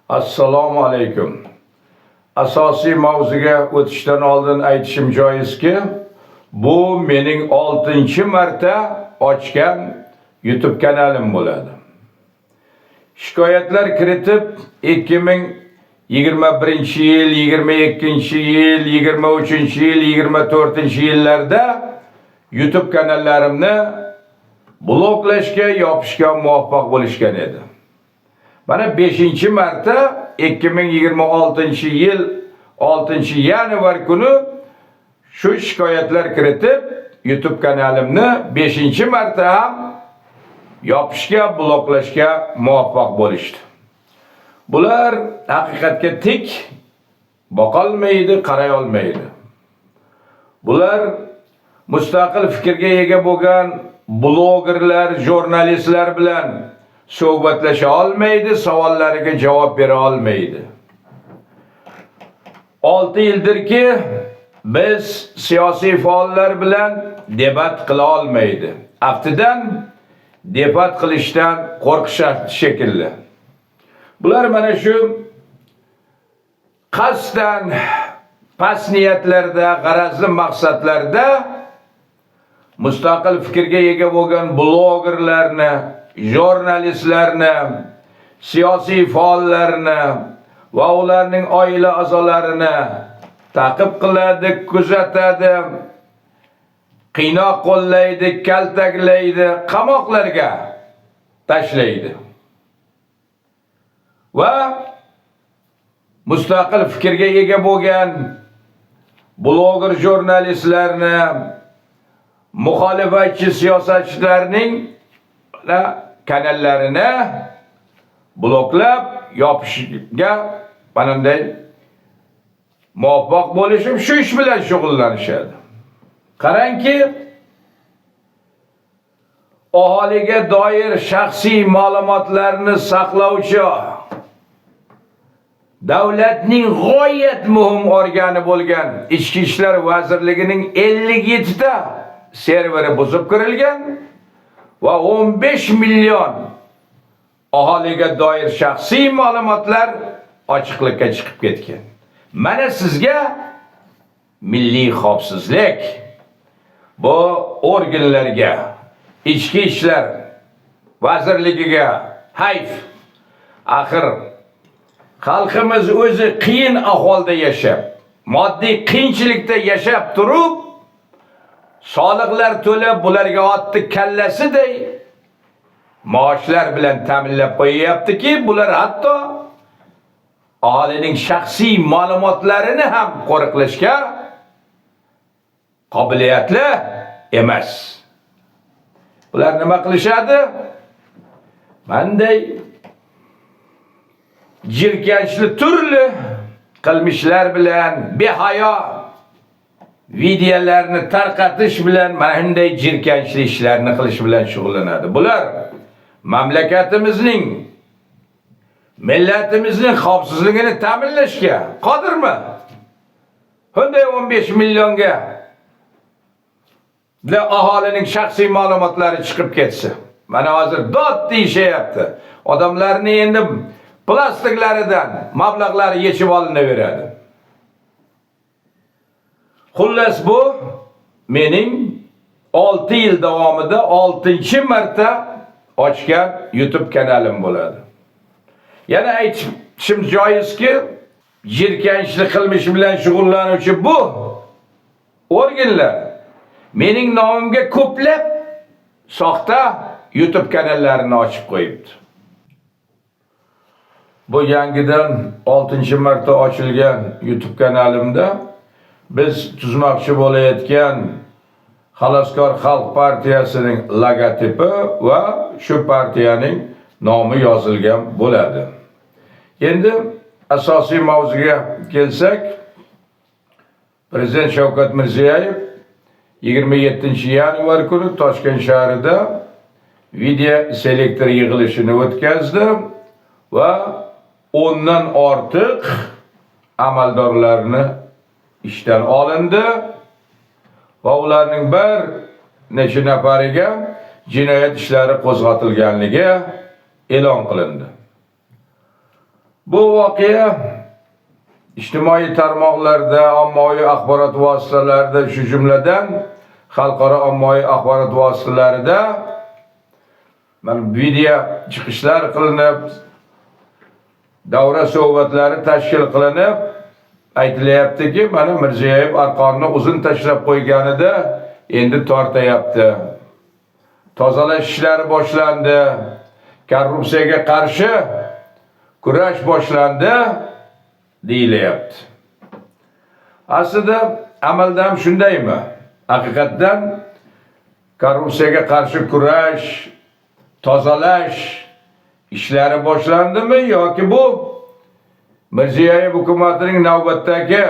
Assalomu alaykum. Asosiy mavzuga o'tishdan oldin aytishim joizki, bu mening 6-marta ochgan YouTube kanalim bo'ladi. Shikoyatlar kiritib 2021-yil, 22-yil, 23-yil, 24-yillarda YouTube kanallarimni bloklashga, yopishga muvaffaq bo'lishgan edi. Mana 5-marta 2026-yil 6-yanvar kuni shu shikoyatlar kiritib YouTube kanalimni 5-marta ham yopishga, bloklashga muvaffaq bo'lishdi. Bular haqiqatga tik boqolmaydi, qaray olmaydi. Bular mustaqil fikrga ega bo'lgan blogerlar, jurnalistlar bilan suhbatlasha olmaydi, savollariga javob bera olmaydi. 6 yildirki biz siyosiy faollar bilan debat qila olmaydi. Aftidan debat qilishdan qo'rqishadi shekilli. Bular mana shu qasddan past niyatlarda, g'arazli maqsadlarda mustaqil fikrga ega bo'lgan blogerlarni, jurnalistlarni, siyosiy faollarni va ularning oila a'zolarini ta'qib qiladi, kuzatadi, qiynoq qo'llaydi, kaltaklaydi, qamoqlarga tashlaydi. Va mustaqil fikrga ega bo'lgan bloger jurnalistlarni, muxolifatchi siyosatchilarning kanallarini bloklab yopishga manday muvaffaq bo'lishim shu ish bilan shug'ullanishadi. Qarangki, aholiga doir shaxsiy ma'lumotlarni saqlovchi davlatning g'oyat muhim organi bo'lgan Ichki ishlar vazirligining 57 ta serveri buzib kirilgan va 15 million aholiga doir shaxsiy ma'lumotlar ochiqlikka chiqib ketgan. Mana sizga milliy xavfsizlik, bu organlarga, Ichki ishlar vazirligiga hayf. Axir xalqimiz o'zi qiyin ahvolda yashab, moddiy qiyinchilikda yashab turib, soliqlar to'lab bularga otdi kallasiday maoshlar bilan ta'minlab qo'yyaptiki, bular hatto aholining shaxsiy ma'lumotlarini ham qo'riqlashga qobiliyatli emas. Bular nima qilishadi? Manday jirkanchli turli qilmishlar bilan, behayo videolarni tarqatish bilan mana shunday jirkanchli ishlarni qilish bilan shug'ullanadi. Bular mamlakatimizning, millatimizning xavfsizligini ta'minlashga qodirmi? Bunday 15 millionga aholining shaxsiy ma'lumotlari chiqib ketsa, mana hozir dod deyishyapti. Odamlarni endi plastiklaridan mablag'lari yechib olinaveradi. Xullas, bu mening 6 yil davomida 6-marta ochgan YouTube kanalim bo'ladi. Yana aytishim joizki, jirkanchlik qilmish bilan shug'ullanuvchi bu organlar mening nomimga ko'plab soxta YouTube kanallarini ochib qo'yibdi. Bu yangidan 6-marta ochilgan YouTube kanalimda biz tuzmoqchi bo'layotgan Xaloskor Xalq partiyasining logotipi va shu partiyaning nomi yozilgan bo'ladi. Endi asosiy mavzuga kelsak, Prezident Shavkat Mirziyoyev 27-yanvar kuni Toshkent shahrida video selektor yig'ilishini o'tkazdi va 10 dan ortiq amaldorlarni ishdan olindi va ularning bir necha nafariga jinoyat ishlari qo'zg'atilganligi e'lon qilindi. Bu voqea ijtimoiy tarmoqlarda, ommaviy axborot vositalarida, shu jumladan xalqaro ommaviy axborot vositalarida mana video chiqishlar qilinib, davra suhbatlari tashkil qilinib, aytilyaptiki, mana Mirziyoyev arqonni uzun tashlab qo'yganida endi tortayapti. Tozalash ishlari boshlandi. Korrupsiyaga qarshi kurash boshlandi deyilyapti. Aslida amalda ham shundaymi? Haqiqatdan korrupsiyaga qarshi kurash, tozalash ishlari boshlandimi yoki bu Mirziyoyev hukumatining navbatdagi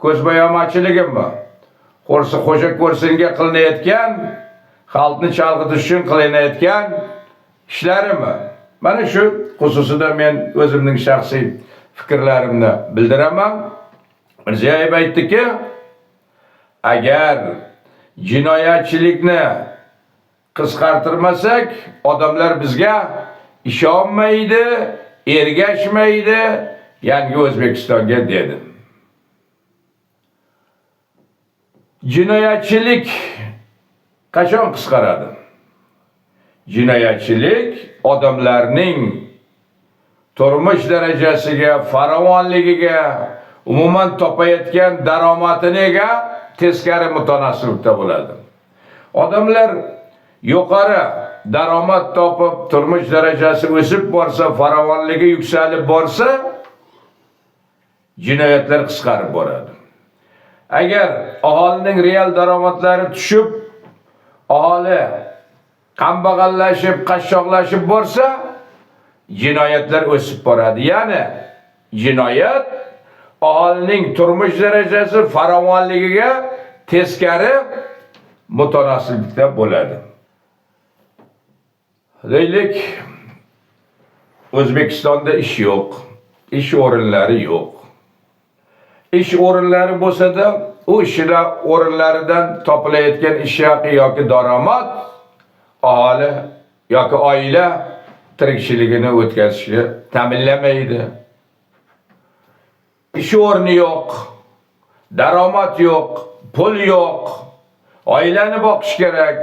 ko'zbo'yamachiligimi? Xo'ja ko'rsinga qilinayotgan, xalqni chalg'itish uchun qilinayotgan ishlarimi? Mana shu xususida men o'zimning shaxsiy fikrlarimni bildiraman. Mirziyoyev aytdiki, agar jinoyatchilikni qisqartirmasak, odamlar bizga ishonmaydi, ergashmaydi, yangi O'zbekistonga dedi. Jinoyatchilik qachon qisqaradi? Jinoyatchilik odamlarning turmush darajasiga, farovonligiga, umuman topayotgan daromadiga teskari mutanosiblikda bo'ladi. Odamlar yuqori daromad topib, turmush darajasi o'sib borsa, farovonligi yuksalib borsa, jinoyatlar qisqarib boradi. Agar aholining real daromadlari tushib, aholi kambag'allashib, qashshoqlashib borsa, jinoyatlar o'sib boradi. Ya'ni jinoyat aholining turmush darajasi, farovonligiga teskari mutanosiblikda bo'ladi. Deylik, O'zbekistonda ish yo'q, ish o'rinlari yo'q. Ish o'rinlari bo'lsa-da, u ishlar o'rinlaridan topilayotgan ish haqi yoki daromad aholi yoki oila tirikchiligini o'tkazishga ta'minlamaydi. Ish o'rni yo'q, daromad yo'q, pul yo'q. Oilani boqish kerak,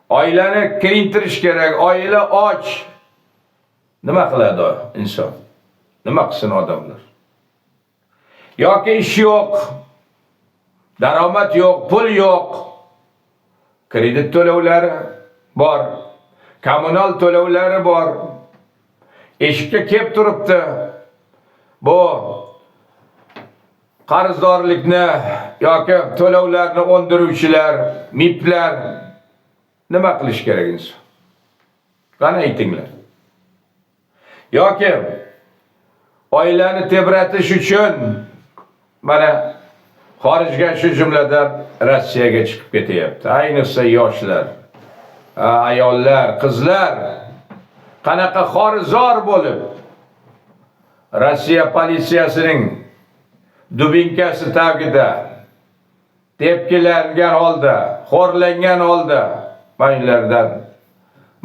oilani kirintirish kerak, oila och. Nima qiladi inson? Nima qilsin odamlar? Yoki ish yo'q, daromad yo'q, pul yo'q. Kredit to'lovlari bor, kommunal to'lovlari bor. Eshikka kelib turibdi. Bu qarzdorlikni yoki to'lovlarni o'ndiruvchilar, MIPlar nima qilish kerak inson? Qani aytinglar. Yoki oilani tebratish uchun mana xorijga, shu jumladan Rossiyaga chiqib ketyapti. Ayniqsa yoshlar, ayollar, qizlar qanaqa xorizor bo'lib Rossiya politsiyasining dubinkasi tagida tepkilangan holda, xo'rlangan holda maylardan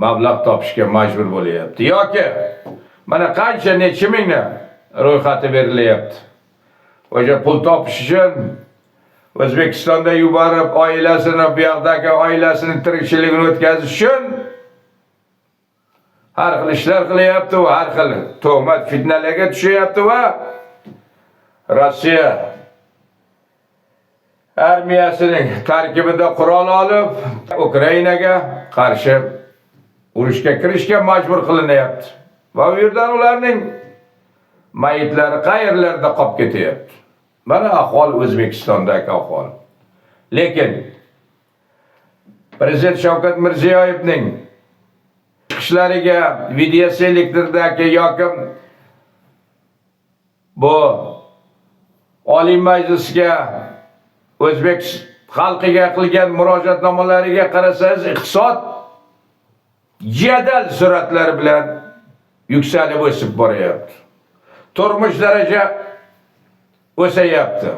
mablag' topishga majbur bo'lyapti. Yoki mana qancha necha mingni ro'yxati berilyapti. O'sha pul topish uchun O'zbekistonda yuborib, oilasini, bu yoqdagi oilasining tirikchiligini o'tkazish uchun har xil ishlar qilyapti va har xil tuhmat, fitnalarga tushyapti va Rossiya armiyasining tarkibida qurol olib, Ukrainaga qarshi urushga kirishga majbur qilinyapti. Va bu yerdan ularning mayitlari qayerlarda qolib ketyapti. Mana ahvol O'zbekistondagi ahvol. Lekin Prezident Shavkat Mirziyoyevning chiqishlariga, video selektoridagi yoki bu Oliy Majlisga, O'zbek xalqiga qilgan murojaatnomalariga qarasangiz, iqtisod jadal sur'atlar bilan yuksalib o'sib boryapti. Turmush daraja o'sayapti.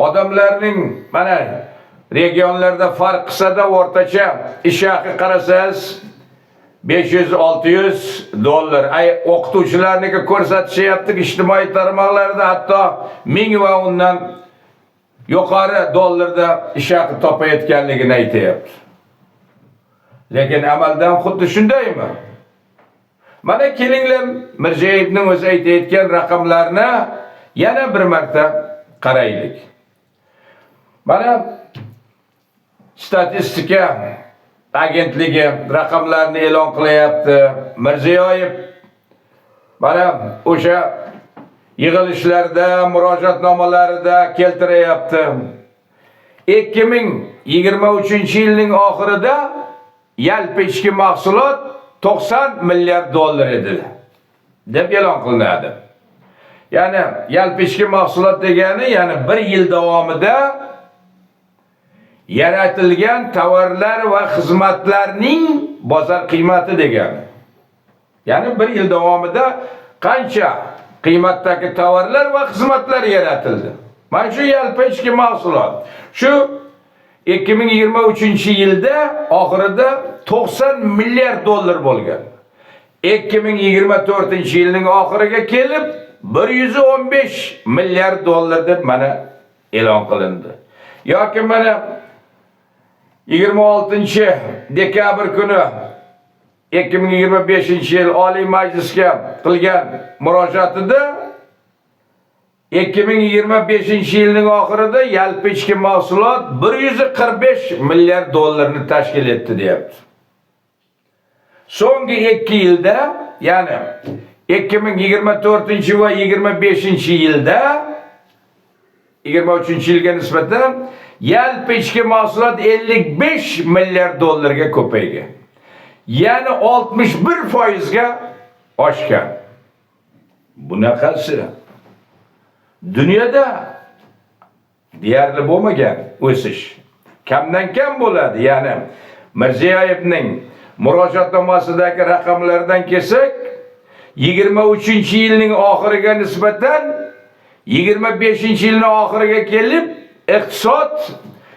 Odamlarning mana regionlarda farq qilsa-da o'rtacha ish haqi qarasangiz 500-600 dollar. Ay o'qituvchilarniki ko'rsatishyapti ijtimoiy tarmoqlarda, hatto 1000 va undan yuqori dollarda ish haqi topayotganligini aytayapti. Lekin amaldan xuddi shundaymi? Mana kelinglar, Mirziyoyevning o'zi aytayotgan raqamlarni yana bir marta qaraylik. Mana statistika agentligi raqamlarni e'lon qilyapti. Mirziyoyev mana o'sha yig'ilishlarda, murojaatnomalarida keltiryapti. 2023-yilning oxirida yalpi ichki mahsulot 90 milliard dollar edi deb e'lon qilinadi. Ya'ni yalpi ichki mahsulot degani, ya'ni bir yil davomida yaratilgan tovarlar va xizmatlarning bozor qiymati degani. Ya'ni bir yil davomida qancha qiymatdagi tovarlar va xizmatlar yaratildi. Mana shu yalpi ichki mahsulot. Shu 2023-yilda oxirida 90 milliard dollar bo'lgan. 2024-yilning oxiriga kelib 115 milliard dollar deb mana e'lon qilindi. Yoki mana 26-dekabr kuni 2025-yil Oliy Majlisga qilgan murojaatida 2025-yilning oxirida yalpi ichki mahsulot 145 milliard dollarni tashkil etdi deyapti. So'nggi 2 yilda, ya'ni 2024 va 25-yilda 23-yilga nisbatan yalpi ichki mahsulot 55 milliard dollarga ko'paygan. Ya'ni 61% ga oshgan. Bunaqasi dunyoda deyarli bo'lmagan o'sish. Kamdan kam bo'ladi. Ya'ni Mirziyoyevning murojaatnomasidagi raqamlardan kelsak, 23-yilning oxiriga nisbatan 25-yilning oxiriga kelib iqtisod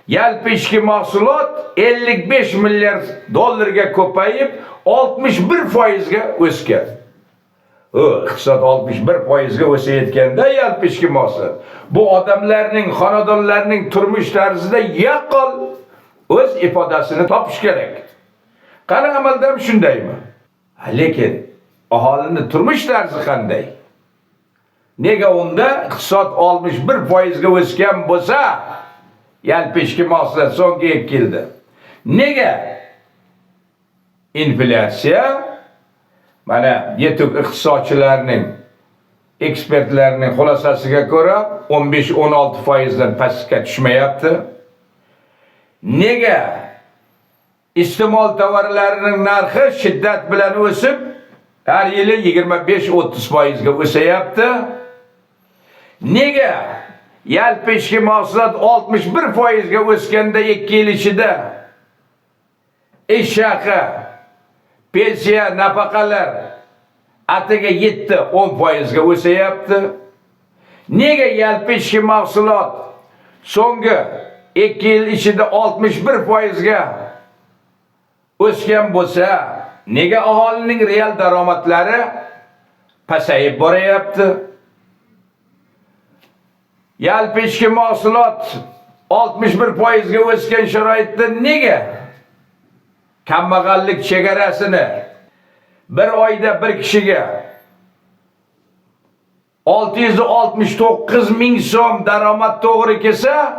yalpi ichki mahsulot 55 milliard dollarga ko'payib 61% ga o'sgan. Iqtisod 61% ga o'sayotganda yalpi ichki mahsulot bu odamlarning, xonadonlarning turmush tarzida yaqqol o'z ifodasini topish kerak. Qani amalda ham shundaymi? Lekin aholining turmush tarzi qanday? Nega unda iqtisod 61% ga o'sgan bo'lsa, yalpi ichki mahsulot so'nggi 2 yilda nega inflyatsiya mana yetuk iqtisodchilarning, ekspertlarning xulosasiga ko'ra 15-16% dan pastga tushmayapti? Nega iste'mol tovarlarining narxi shiddat bilan o'sib, har yili 25-30% ga o'sayapti? Nega yalpi ichki mahsulot 61% ga o'sganda 2 yil ichida ish haqi, pensiya, nafaqalar atiga 7-10% ga o'sayapti? Nega yalpi ichki mahsulot so'nggi 2 yil ichida 61% ga o'sgan bo'lsa, nega aholining real daromadlari pasayib boryapti? Yalpi ichki mahsulot 61% ga o'sgan sharoitda nega kambag'allik chegarasini bir oyda bir kishiga 669 ming so'm daromad to'g'ri kelsa,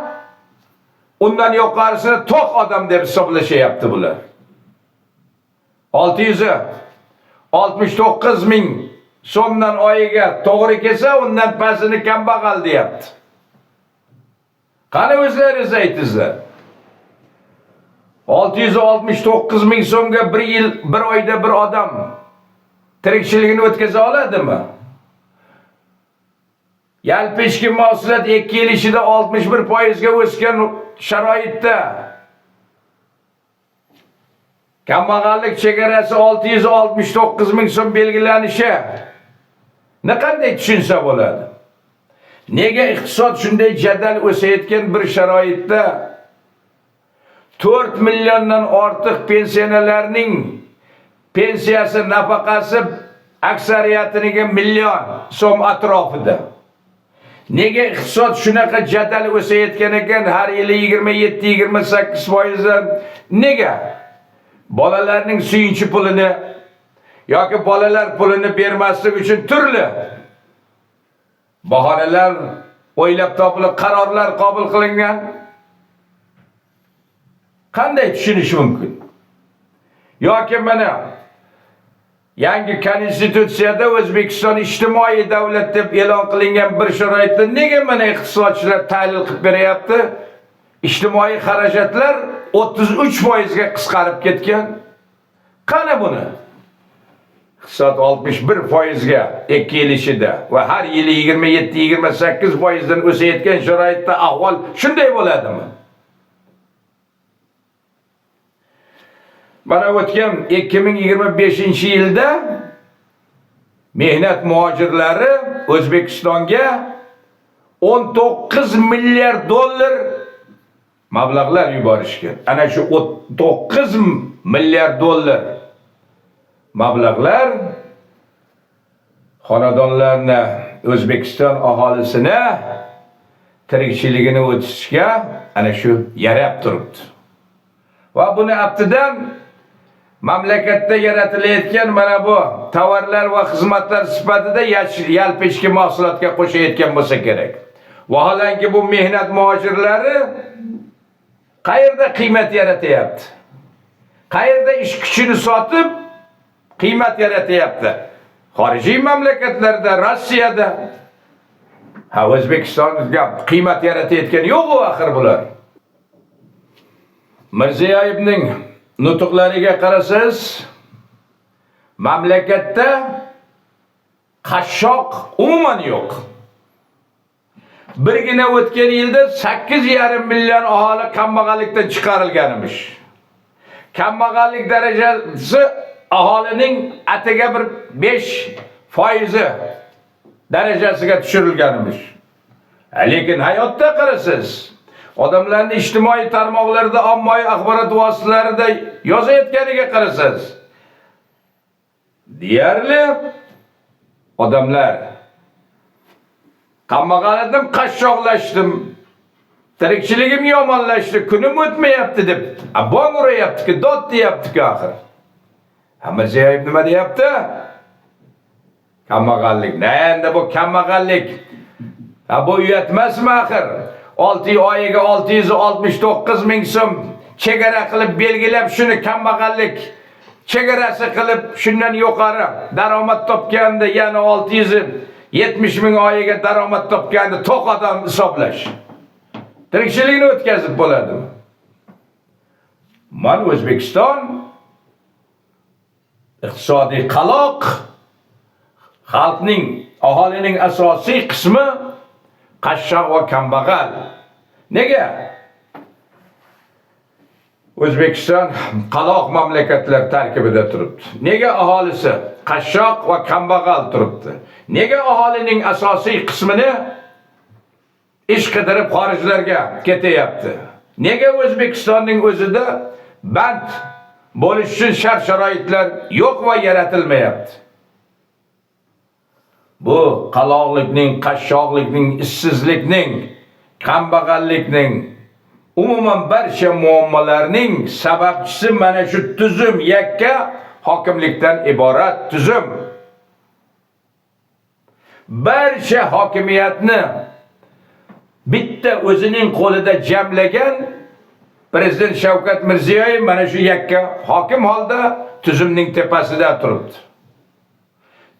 undan yuqorisini to'q odam deb hisoblashyapti bular. 669 ming so'mdan oyiga to'g'ri kelsa, undan pastini kambag'al deyapti. Qani o'zlaringiz aytingizlar. 669 ming so'mga bir oyda bir odam tirikchiligini o'tkaza oladimi? Yalpi ichki mahsulot 2 yil ichida 61% ga o'sgan sharoitda kambag'allik chegarasi 669 ming so'm belgilanishi qanday tushunsa bo'ladi? Nega iqtisod shunday jadal o'sayotgan bir sharoitda 4 milliondan ortiq pensionerlarning pensiyasi, nafaqasi aksariyatiniga million so'm atrofida. Nega iqtisod shunaqa jadal o'sayotgan ekan, har yili 27-28%dan? Nega? Bolalarning suyunchi pulini yoki bolalar pulini bermaslik uchun turli bahonalar o'ylab topilib qarorlar qabul qilingan. Qanday tushunish mumkin? Yoki mana yangi konstitutsiyada O'zbekiston ijtimoiy davlat deb e'lon qilingan bir sharoitda nega mana iqtisodchilar tahlil qilib beryapti? Ijtimoiy xarajatlar 33% ga qisqarib ketgan. Qani buni? Iqtisod 61% ga 2 yil ichida va har yili 27-28% dan o'sayotgan sharoitda ahvol shunday bo'ladimi? Mana o'tgan 2025-yilda mehnat muhojirlari O'zbekistonga 19 milliard dollar mablag'lar yuborishgan. Ana shu 19 milliard dollar mablag'lar xonadonlarni, O'zbekiston aholisini tirikchiligini o'tishga ana shu yarab turibdi. Va buni aftidan mamlakatda yaratilayotgan mana bu tovarlar va xizmatlar sifatida yalpishki mahsulotga qo'shayotgan bo'lsa kerak. Vaholanki bu mehnat muhojirlari qayerda qiymat yaratyapti? Qayerda ish kuchini sotib qiymat yaratyapti? Xorijiy mamlakatlarda, Rossiyada. O'zbekistonga qiymat yaratayotgan yo'q-ku axir bular. Mirziyoyevning nutqlariga qarasangiz, mamlakatda qashshoq umuman yo'q. Birgina o'tgan yilda 8,5 million aholi kambag'allikdan chiqarilganmish. Kambag'allik darajasi aholining atiga bir 5% darajasiga tushirilganmish. Lekin hayotda qarasangiz, odamlarning ijtimoiy tarmoqlarda, ommaviy axborot vositalarida yozayotganiga qarasangiz, deyarli odamlar kambag'allikdan qashshoqlashdim, tirikchiligim yomonlashdi, kunim o'tmayapti deb bong urayapti-ku, dod deyapti-ku axir. Mirziyoyev nima deyapti? Kambag'allik. Endi bu kambag'allik bu uyatmasmi axir? 6 oyiga 669 ming so'm chegara qilib belgilab, shuni kambag'allik chegarasi qilib, shundan yuqori daromad topganda yana 670 ming oyiga daromad topganda to'q odam hisoblash. Tirikchilikni o'tkazib bo'ladimi? Mana O'zbekiston iqtisodiy qaloq, xalqning, aholining asosiy qismi qashshoq va kambag'al. Nega? O'zbekiston qaloq mamlakatlar tarkibida turibdi. Nega aholisi qashshoq va kambag'al turibdi? Nega aholining asosiy qismini ish qidirib xorijlarga ketyapti? Nega O'zbekistonning o'zida band bo'lish uchun shart-sharoitlar yo'q va yaratilmayapti? Bu qaloqlikning, qashshoqlikning, ishsizlikning, kambag'allikning, umuman barcha muammolarning sababchisi mana shu tuzum, yakka hokimlikdan iborat tuzum. Barcha hokimiyatni bitta o'zining qo'lida jamlagan Prezident Shavkat Mirziyoyev mana shu yakka hokim holda tuzumning tepasida turibdi.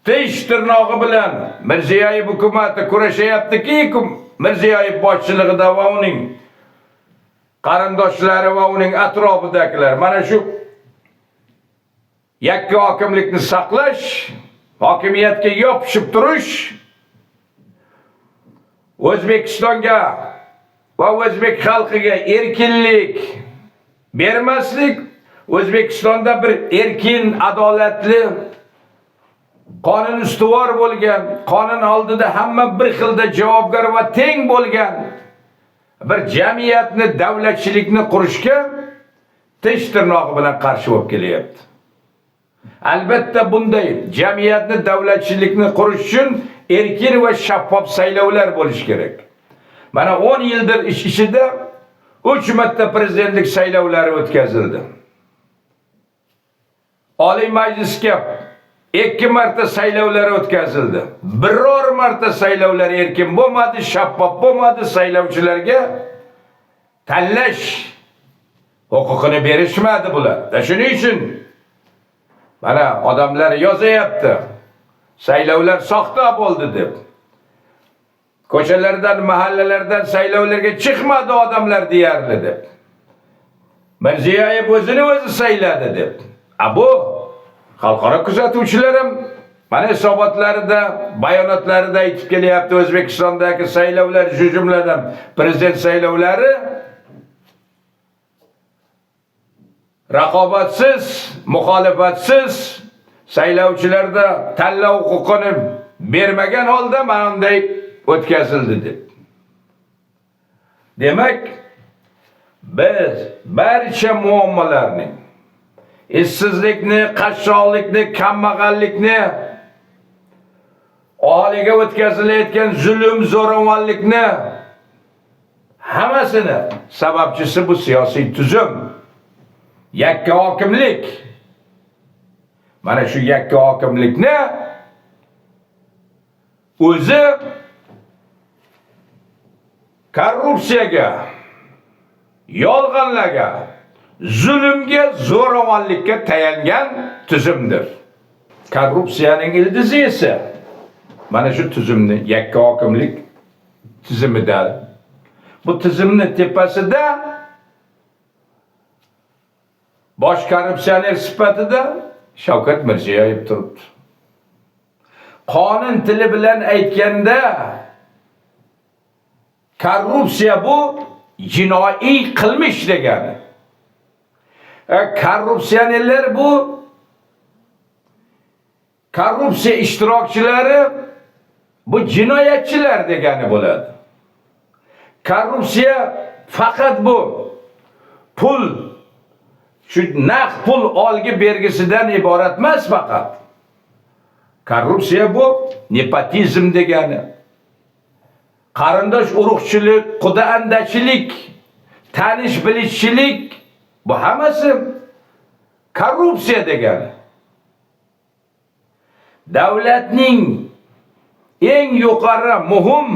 Tish tirnog'i bilan Mirziyoyev hukumatı kurashayaptiki, Mirziyoyev boshchiligida va uning qarindoshlari va uning atrofidagilar mana shu yakka hokimlikni saqlash, hokimiyatga yopishib turish, O'zbekistonga va o'zbek xalqiga erkinlik bermaslik, O'zbekistonda bir erkin, adolatli, qonun ustuvor bo'lgan, qonun oldida hamma bir xilda javobgar va teng bo'lgan bir jamiyatni, davlatchilikni qurishga tish tirnog'i bilan qarshi bo'lib kelyapti. Albatta bunday jamiyatni, davlatchilikni qurish uchun erkin va shaffof saylovlar bo'lishi kerak. Mana 10 yildir ish ichida 3 marta prezidentlik saylovlari o'tkazildi. Oliy Majlisga 2 marta saylovlar o'tkazildi. Biror marta saylovlar erkin bo'lmadi, shaffof bo'lmadi, saylovchilarga tanlash huquqini berishmadi bular. Shuning uchun mana odamlar yozayapti. Saylovlar soxta bo'ldi deb. Ko'chalardan, mahallalardan saylovlarga chiqmadi odamlar deyarli deb. Mirziyoyev o'zini o'zi sayladi deb. Bu xalqaro kuzatuvchilar ham mana hisobotlarida, bayonotlarida aytib kelyapti, O'zbekistondagi saylovlar, shu jumladan prezident saylovlari raqobatsiz, muxolifatsiz saylovchilarda tanlov huquqini bermagan holda mana bunday o'tkazildi deb. Demak, biz barcha muammolarning, ishsizlikni, qashshoqlikni, kambag'allikni, aholiga o'tkazilayotgan zulm, zo'ravonlikni hammasini sababchisi bu siyosiy tuzum, yakka hokimlik. Mana shu yakka hokimlikni o'zi korrupsiyaga, yolg'onlarga, zulmga, zo'ravonlikka tayangan tuzumdir. Korrupsiyaning ildizi esa mana shu tuzumni, yakka hokimlik tizimida. Bu tizimni tepasida bosh korrupsioner sifatida Shavkat Mirziyoyev turibdi. Qonun tili bilan aytganda korrupsiya bu jinoiy qilmish degani. Korrupsionerlar bu korrupsiya ishtirokchilari, bu jinoyatchilar degani bo'ladi. Korrupsiya faqat bu pul, shu naqd pul olgi bergisidan iborat emas faqat. Korrupsiya bu nepotizm degani. Qarindosh urug'chilik, quda andachilik, tanish bilishchilik, bu hammasi korrupsiya degani. Davlatning eng yuqori muhim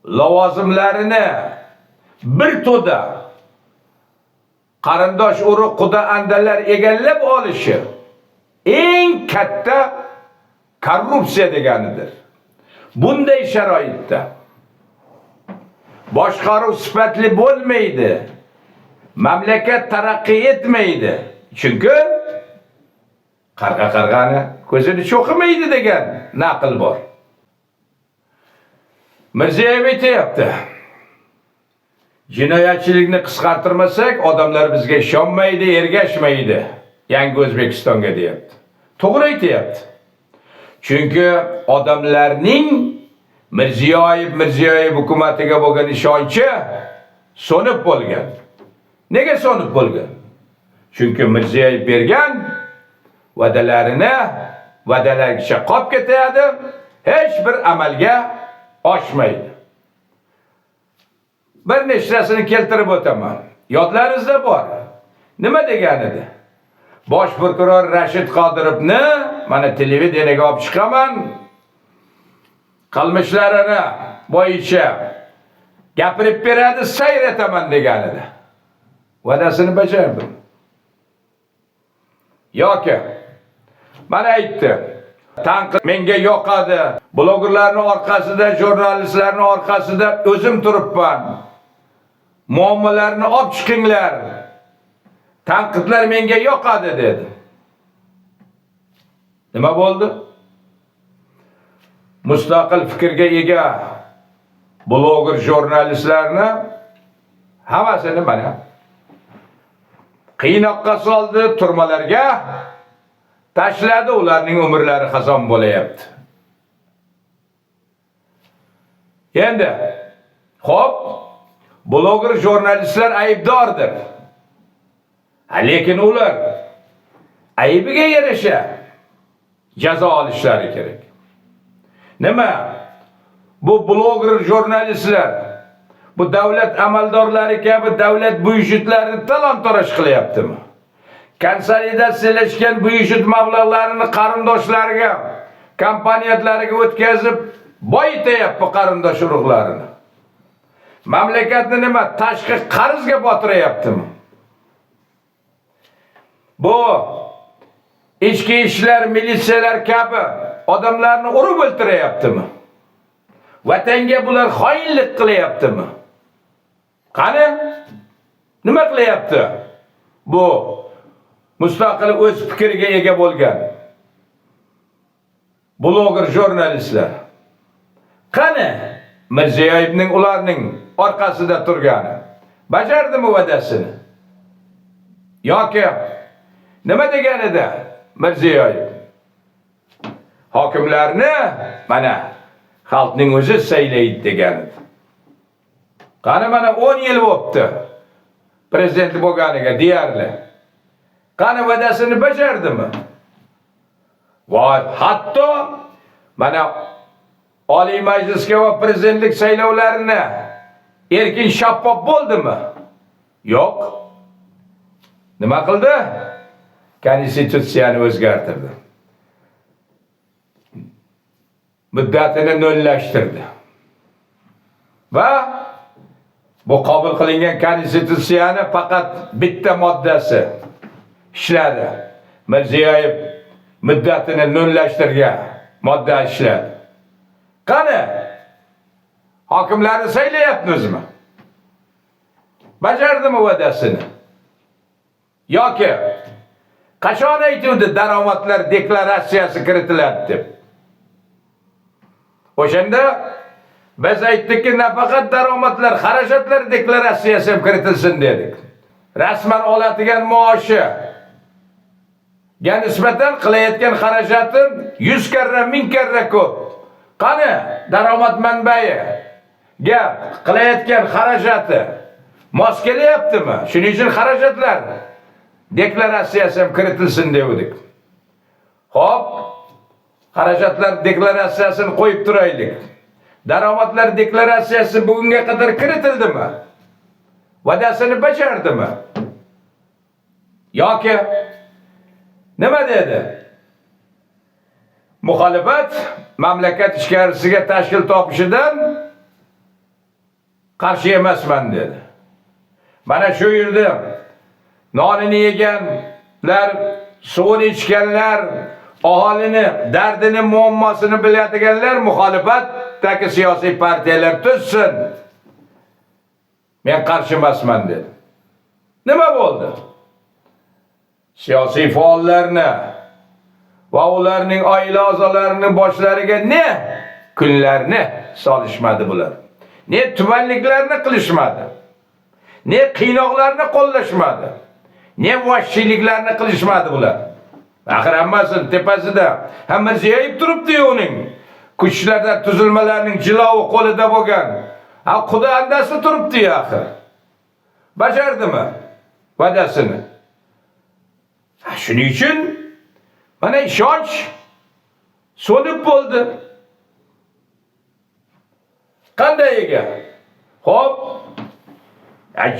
lavozimlarini bir to'da qarindosh urug' quda andalar egallab olishi eng katta korrupsiya deganidir. Bunday sharoitda boshqaruv sifatli bo'lmaydi. Mamlakat taraqqiy etmaydi. Chunki qarg'ani ko'zini cho'qimaydi degan naql bor. Mirziyoyev aytayapti, jinoyatchilikni qisqartirmasak odamlar bizga ishonmaydi, ergashmaydi. Yangi O'zbekistonga deyapti. To'g'ri aytayapti. Chunki odamlarning Mirziyoyev hukumatiga bo'lgan ishonchi so'nib bo'lgan. Nega so'nib bo'lgan? Chunki Mirziyoyev bergan va'dalarga qolib ketadi, hech bir amalga oshmaydi. Bir nechtasini keltirib o'taman. Yodlaringizda bor. Nima degan edi? Bosh prokuror Rashid Qodirovni mana televideniyega olib chiqaman, qilmishlarini bo'yicha gapirib beradi, sayr etaman degan edi. Va'dasini bajardi. Yoki mana aytdi, tanqid menga yoqadi, blogerlarning orqasida, jurnalistlarning orqasida o'zim turibman. Muammolarni olib chiqinglar. Tanqidlar menga yoqadi dedi. Nima bo'ldi? Mustaqil fikrga ega bloger jurnalistlarni hammasini mana qiynoqqa soldi, turmalarga tashladi, ularning umrlari xazon bo'layapti. Endi xo'p, bloger jurnalistlar aybdordir. Lekin ular aybiga yarasha jazo olishlari kerak. Nima? Bu blogger, jurnalistlar, bu davlat amaldorlari kabi davlat byudjetlarini talon-toroj qilyaptimi? Konsolidatsiyalashgan byudjet mablag'larini qarindoshlariga, kompaniyalariga o'tkazib boyityapti qarindosh urug'larini. Mamlakatni nima tashqi qarzga botirayaptimi? Bu ichki ishlar, militsiyalar kabi odamlarni urib o'ltirayaptimi? Vatanga bular xoinlik qilyaptimi? Qani? Nima qilyapti? Bu mustaqil o'z fikriga ega bo'lgan blogger, jurnalistlar. Qani? Mirziyoyevning ularning orqasida turgani bajardimi va'dasini? Yoki nima deganida Mirziyoyev? Hokimlarni mana xalqning o'zi saylaydi degan edi. Qani mana 10 yil bo'libdi prezident bo'lganiga deyarli. Qani va'dasini bajardimi? Voy, hatto mana Oliy Majlisga va prezidentlik saylovlarini erkin shaffof bo'ldimi? Yo'q. Nima qildi? Konstitutsiyani o'zgartirdi. Muddatini nollashtirdi. Va bu qabul qilingan konstitutsiyani faqat bitta moddasi ishladi. Mirziyoyev muddatini nollashtirgan modda ishladi. Qani? Hokimlarni saylayapmizmi? Bajardimi va'dasini? Yoki qachon aytuvdi daromadlar deklaratsiyasi kiritiladi deb? O'shanda biz aytdikki, nafaqat daromadlar, xarajatlar deklaratsiyasi ham kiritilsin dedik. Rasman oladigan maoshi ga nisbatan qilayotgan xarajatim 100 karra, 1000 karra ko'p. Qani daromad manbai ga qilayotgan xarajati mos kelyaptimi? Shuning uchun xarajatlar deklaratsiyasi ham kiritilsin dedik. Xo'p, xarajatlar deklaratsiyasini qo'yib turaylik. Daromadlar deklaratsiyasi bugunga qadar kiritildimi? Va'dasini bajardimi? Yoki nima dedi? Muxolifat mamlakat ichkarisiga tashkil topishidan qarshi emasman dedi. Mana shu yerda nonini yeganlar, suvini ichganlar, aholini dardini, muammosini biladiganlar muxolifatdagi siyosiy partiyalar tuzsin. Men qarshi emasman dedi. Nima bo'ldi? Siyosiy faollarni va ularning oila a'zolarining boshlariga ne kunlarni solishmadi bular. Ne tubanliklarni qilishmadi. Ne qiynoqlarni qo'llashmadi. Ne vahshiyliklarni qilishmadi bular. Axir hammasini tepasida Mirziyoyev turibdi uning. Kuchlarda tuzilmalarning jilovi qo'lida bo'lgan. Xudo andasi turibdi axir. Bajardimi va'dasini? Shuning uchun mana ishonch so'nib bo'ldi. Qanday ega? Xo'p,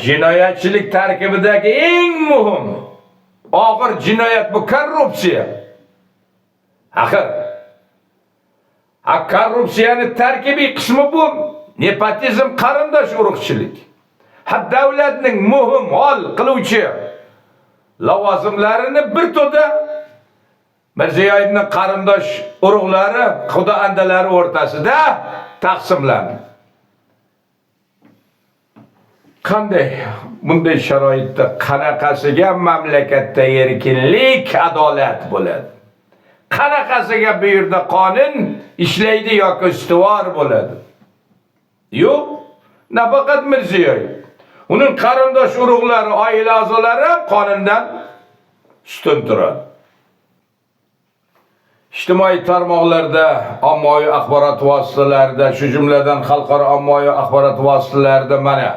jinoyatchilik tarkibidagi eng muhim og'ir jinoyat bu korrupsiya. Axir korrupsiyaning tarkibiy qismi bu nepotizm, qarindosh urug'chilik. Davlatning muhim hal qiluvchi lavozimlarini bir to'da Mirziyoyevning qarindosh urug'lari, xudo andalari o'rtasida taqsimlandi. Qanday bunday sharoitda qanaqasiga mamlakatda erkinlik, adolat bo'ladi? Qanaqasiga bu yerda qonun ishlaydi yoki ustuvor bo'ladi? Yo'q, nafaqat Mirziyoyev, uning qarindosh urug'lari, oila a'zolari qonundan ustun turadi. İjtimoiy tarmoqlarda, ommaviy axborot vositalarida, shu jumladan xalqaro ommaviy axborot vositalarida mana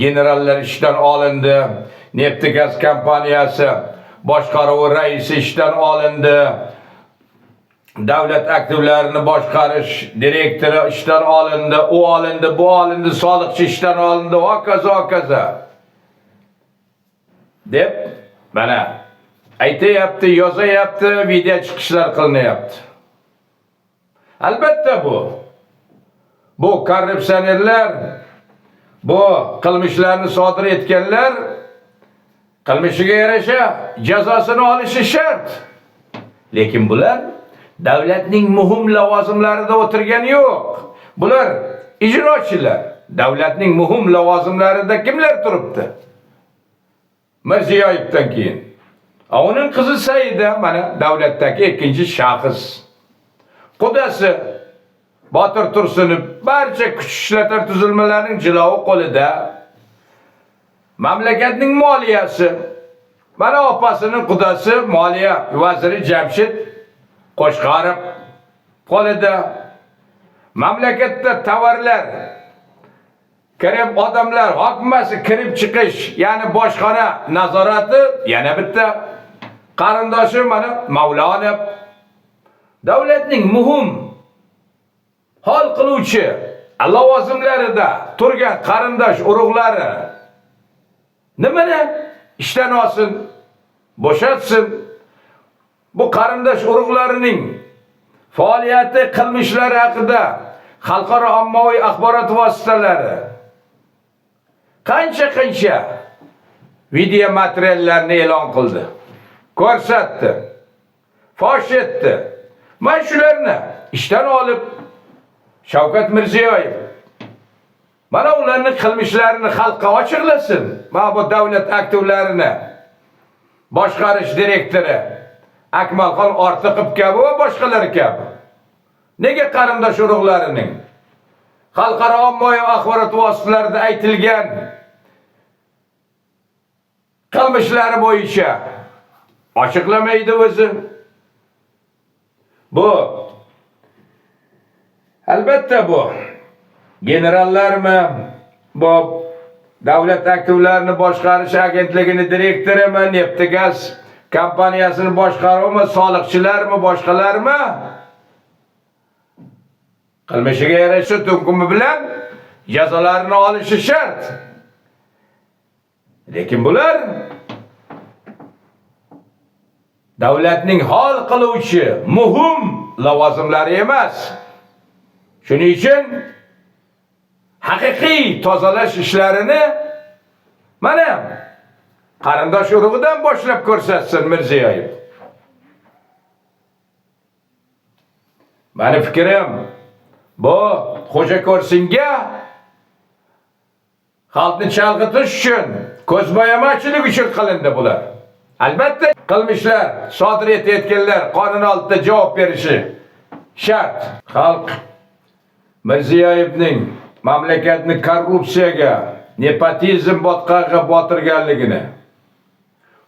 generallar ishdan olindi, neft gaz kompaniyasi boshqaruvi raisi ishdan olindi. Davlat aktivlarini boshqarish direktori ishdan olindi, u olindi, bu olindi, soliqchi ishdan olindi, hokazo. Deb mana aytayapti, yozayapti, video chiqishlar qilinyapti. Albatta bu korrupsionerlar, bu qilmishlarni sodir etganlar qilmishiga yarasha jazosini olishi shart. Lekin bular davlatning muhim lavozimlarida o'tirgani yo'q. Bular ijrochilar. Davlatning muhim lavozimlarida kimlar turibdi? Mirziyoyevdan keyin. Uning qizi Saida mana davlatdagi ikkinchi shaxs. Qudasi Botir Tursunov barcha kuch ishlatar tuzilmalarining jilovi qo'lida. Mamlakatning moliyasi mana opasining qudasi moliya vaziri Jamshid Qo'shqarov qo'lida. Mamlakatda tovarlar kirib odamlar hokimasi kirib chiqish, ya'ni boshqona nazorati yana bitta qarindoshi mana Mavlonov. Davlatning muhim hal qiluvchi lavozimlarida turgan qarindosh urug'lari nimani ishdan olsin, bo'shatsin. Bu qarindosh urug'larining faoliyati, qilmishlari haqida xalqaro ommaviy axborot vositalari qancha video materiallarni e'lon qildi, ko'rsatdi, fosh etdi. Men shularni ishdan olib Shavkat Mirziyoyev mana ularning qilmishlarini xalqqa ochiqlasin. Mana bu davlat aktivlarini boshqarish direktori Akmalxon Ortiqov kabi va boshqalar kabi nega qarindosh urug'larining xalqaro ommaviy axborot vositalarida aytilgan qilmishlari bo'yicha ochiqlamaydi o'zi? Bu albatta bu generallarmi, bu davlat aktivlarini boshqarish agentligining direktorimi, Neftgaz kompaniyasini boshqaruvmi, soliqchilarmi, boshqalarmi? Qilmishiga yarasha hukmi bilan jazolarini olishi shart. Lekin bular davlatning hal qiluvchi muhim lavozimlari emas. Shuning uchun haqiqiy tozalash ishlarini mana qarindosh urug'idan boshlab ko'rsatsin Mirziyoyev. Meni fikrim, bu xo'ja ko'rsinga xalqni chalg'itish uchun, ko'zbo'yamachilik uchun qilindi bular. Albatta qilmishlar sodir etayotganlar qonun oldida javob berishi shart. Xalq Mirziyoyevning mamlakatni korrupsiyaga, nepotizm botqog'iga botirganligini,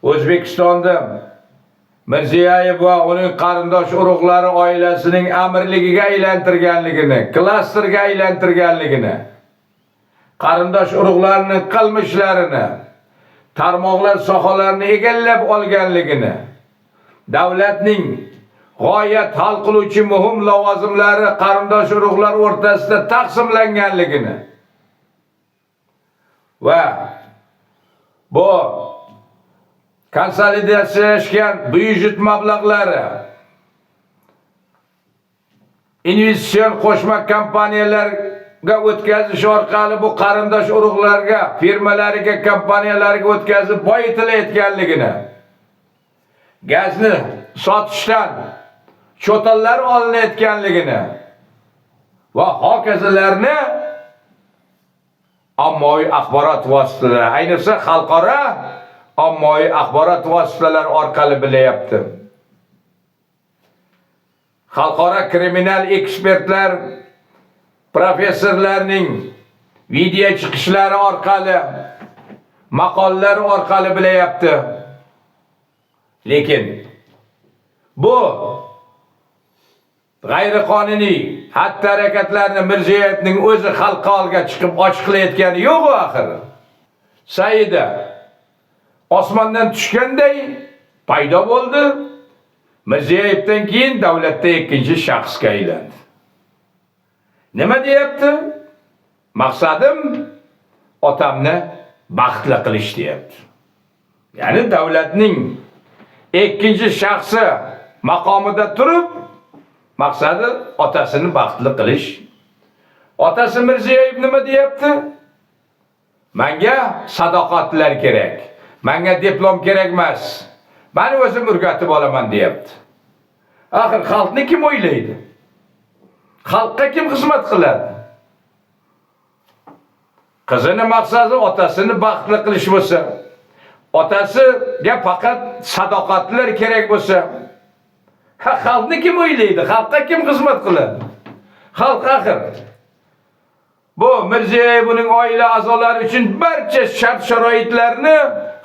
O'zbekistonda Mirziyoyev va uning qarindosh urug'lari oilasining amirligiga aylantirganligini, klasterga aylantirganligini, qarindosh urug'larning qilmishlarini, tarmoqlar sohalarini egallab olganligini, davlatning g'oyat hal qiluvchi muhim lavozimlari qarindosh urug'lar o'rtasida taqsimlanganligini va bu konsolidatsiyalashgan byudjet mablag'lari investitsion qo'shma kompaniyalarga o'tkazish orqali bu qarindosh urug'larga, firmalariga, kompaniyalariga o'tkazib boyitilayotganligini, gazni sotishdan cho'tallar olinayotganligini va hokazolarni ommaviy axborot vositalari, ayniqsa xalqaro ommaviy axborot vositalari orqali bilyapti. Xalqaro kriminal ekspertlar, professorlarning video chiqishlari orqali, maqolalar orqali bilyapti. Lekin bu g'ayriqonuniy xatti-harakatlarni Mirziyoyevning o'zi xalqqa olga chiqib ochiqlayotgani yo'q axir. Saida osmondan tushganday paydo bo'ldi. Mirziyoyevdan keyin davlatda ikkinchi shaxsga aylandi. Nima deyapti? Maqsadim otamni baxtli qilish deyapti. Ya'ni davlatning ikkinchi shaxsi maqomida turib, maqsadi otasini baxtli qilish. Otasi Mirziyoyev nima deyapti? Menga sadoqatlar kerak. Menga diplom kerak emas. Meni o'zim o'rgatib olaman deyapti. Axir xalqni kim o'ylaydi? Xalqqa kim xizmat qiladi? Qizini maqsadi otasini baxtli qilish bo'lsa, otasiga faqat sadoqatlar kerak bo'lsa, xalqni kim o'ylaydi? Xalqqa kim xizmat qiladi? Xalq axir bu Mirziyoyev uning oila a'zolari uchun barcha shart-sharoitlarni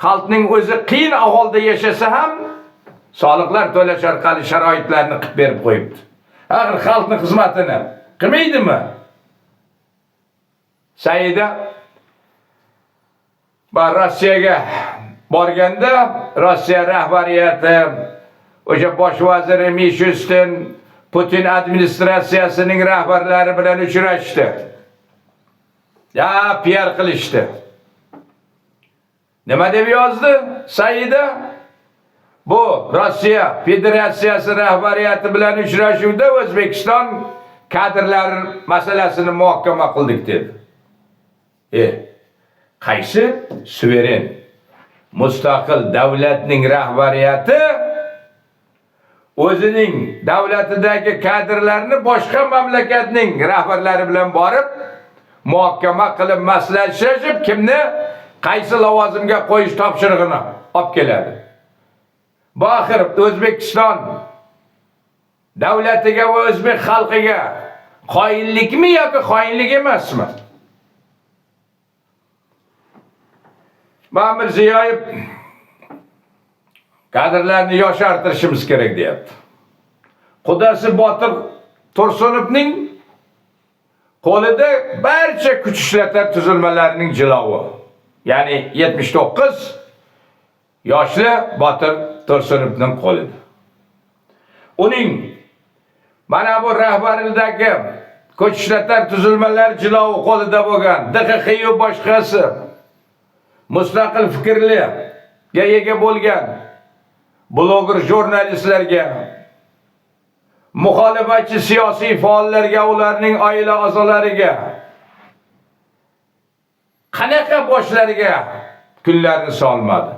xalqning o'zi qiyin ahvolda yashasa ham soliqlar to'lash orqali sharoitlarni qilib berib qo'yibdi. Axir xalqning xizmatini qilmaydimi? Saida Rossiyaga borganda Rossiya rahbariyati o'sha bosh vaziri Mishustin Putin administratsiyasining rahbarlari bilan uchrashdi. Ya PR qilishdi. Nima deb yozdi Saida? Bu Rossiya Federatsiyasi rahbariyati bilan uchrashuvda O'zbekiston kadrlari masalasini muhokama qildik dedi. Qaysi suveren mustaqil davlatning rahbariyati o'zining davlatidagi kadrlarni boshqa mamlakatning rahbarlari bilan borib muhokama qilib maslahatlashib kimni qaysi lavozimga qo'yish topshirig'ini olib keladi. Bu axir O'zbekiston davlatiga va o'zbek xalqiga qoyillikmi yoki xoinlik emasmi? Mirziyoyev kadrlarni yoshartirishimiz kerak deyapti. Qudasi Botir Tursunovning qo'lida barcha kuch ishlatar tuzilmalarining jilovi. Ya'ni 79 yoshli Botir Tursunovning qo'lida. Uning mana bu rahbarligidagi kuch ishlatar tuzilmalar jilovi qo'lida bo'lgan DXX boshqasi mustaqil fikrliga ega bo'lgan bloger jurnalistlarga, muxolifatchi siyosiy faollarga, ularning oila a'zolariga, qanaqa boshlariga kunlarni solmadi,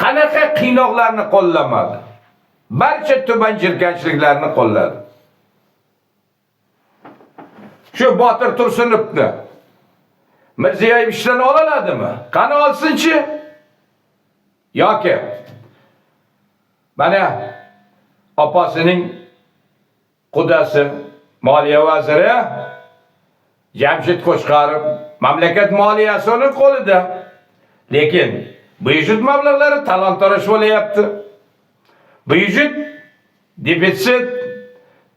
qanaqa qiynoqlarni qo'llamadi, barcha tuban jirkanchiliklarni qo'lladi. Shu Botir Tursunovni Mirziyoyev ishdan olaladimi? Qani olsinchi? Yoki mana opasining qudasi moliya vaziri Jamshid Qo'shqarov mamlakat moliyasi uning qo'lida. Lekin byudjet mablag'lari talon-toroj bo'layapti. Byudjet defitsit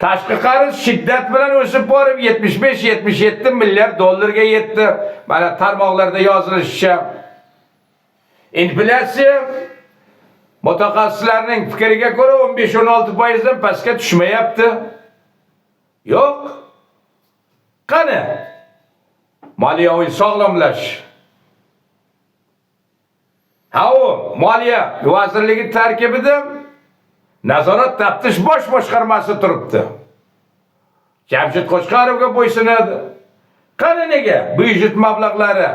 tashqi qarz shiddat bilan o'sib borib 75-77 milliard dollarga yetdi. Mana tarmoqlarda yozilishicha. Inflyatsiya mutaxassislarning fikriga ko'ra 15-16% dan pastga tushmayapti. Yo'q. Qani? Moliyaviy sog'lomlash. Moliya vazirligi tarkibida nazorat taftish bosh boshqarmasi turibdi. Jamshid Qo'shqarovga bo'ysunadi. Qani nega byudjet mablag'lari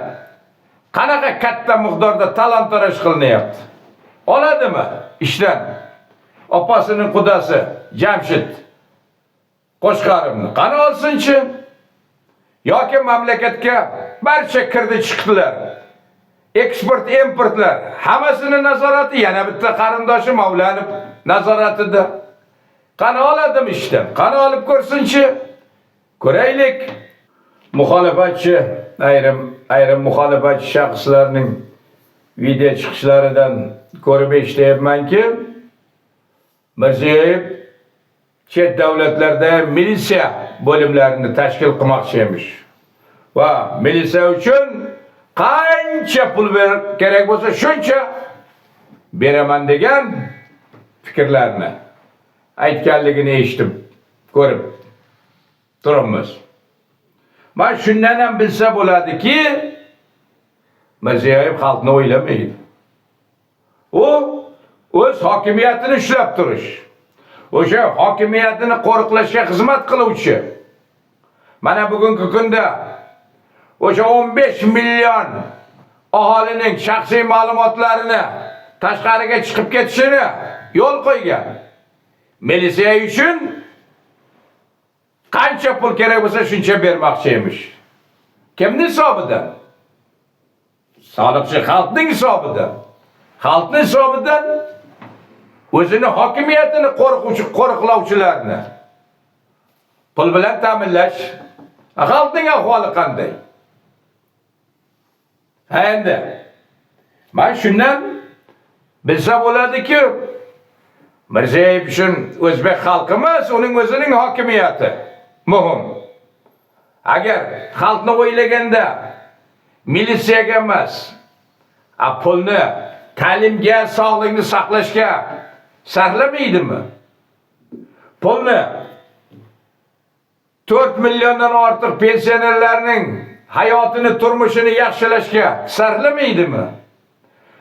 qanaqa katta miqdorda talon-toroj qilinyapti? Oladimi ishdan? Opasining qudasi Jamshid Qo'shqarovni qani olsinchi? Yoki mamlakatga barcha kirdi chiqdilar, eksport importlar hammasini nazorati yana bitta qarindoshi Mavlanov nazoratida. Qani oladimi ishdan? Qani olib ko'rsinchi? Ko'raylik. Muxolifatchi ayrim muxolifatchi shaxslarning video chiqishlaridan ko'rib eshityapmanki, Mirziyoyev chet davlatlarda militsiya bo'limlarini tashkil qilmoqchi emish. Va militsiya uchun qancha pul kerak bo'lsa shuncha beraman degan fikrlarni aytganligini eshitib, ko'rib turibmiz. Men shundan ham bilsa bo'ladiki, Mirziyoyev xalqni o'ylamaydi. U o'z hokimiyatini ushlab turish, o'sha hokimiyatini qo'riqlashga xizmat qiluvchi. Mana bugungi kunda o'sha 15 million aholining shaxsiy ma'lumotlarini tashqariga chiqib ketishini yo'l qo'ygan. Militsiya uchun qancha pul kerak bo'lsa shuncha bermoqchi emish. Kimning hisobidan? Soliqchi xalqning hisobidan. Xalqning hisobidan o'zini hokimiyatini qo'riqlovchilarni pul bilan ta'minlash. Xalqning ahvoli qanday? Endi men shundan bilsa bo'ladiki, Mirziyoyev uchun o'zbek xalqi emas, uning o'zining hokimiyati muhim. Agar xalqni o'ylaganda militsiyaga emas, pulni ta'limga, sog'liqni saqlashga sarflamaydimi? Pulni 4 milliondan ortiq pensionerlarning hayotini, turmushini yaxshilashga sarflamaydimi?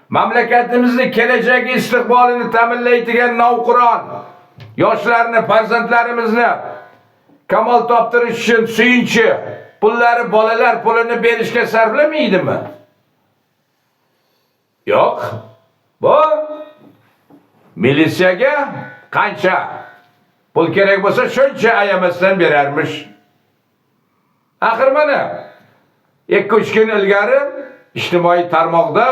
Mamlakatimizning kelajagi istiqbolini ta'minlaydigan navqiron yoshlarni, farzandlarimizni kamol toptirish uchun suyunchi pullari, bolalar pulini berishga sarflamaydimi? Yo'q. Bu militsiyaga qancha pul kerak bo'lsa shuncha ayamasdan berarmish. Axir mana 2-3 kun ilgari ijtimoiy tarmoqda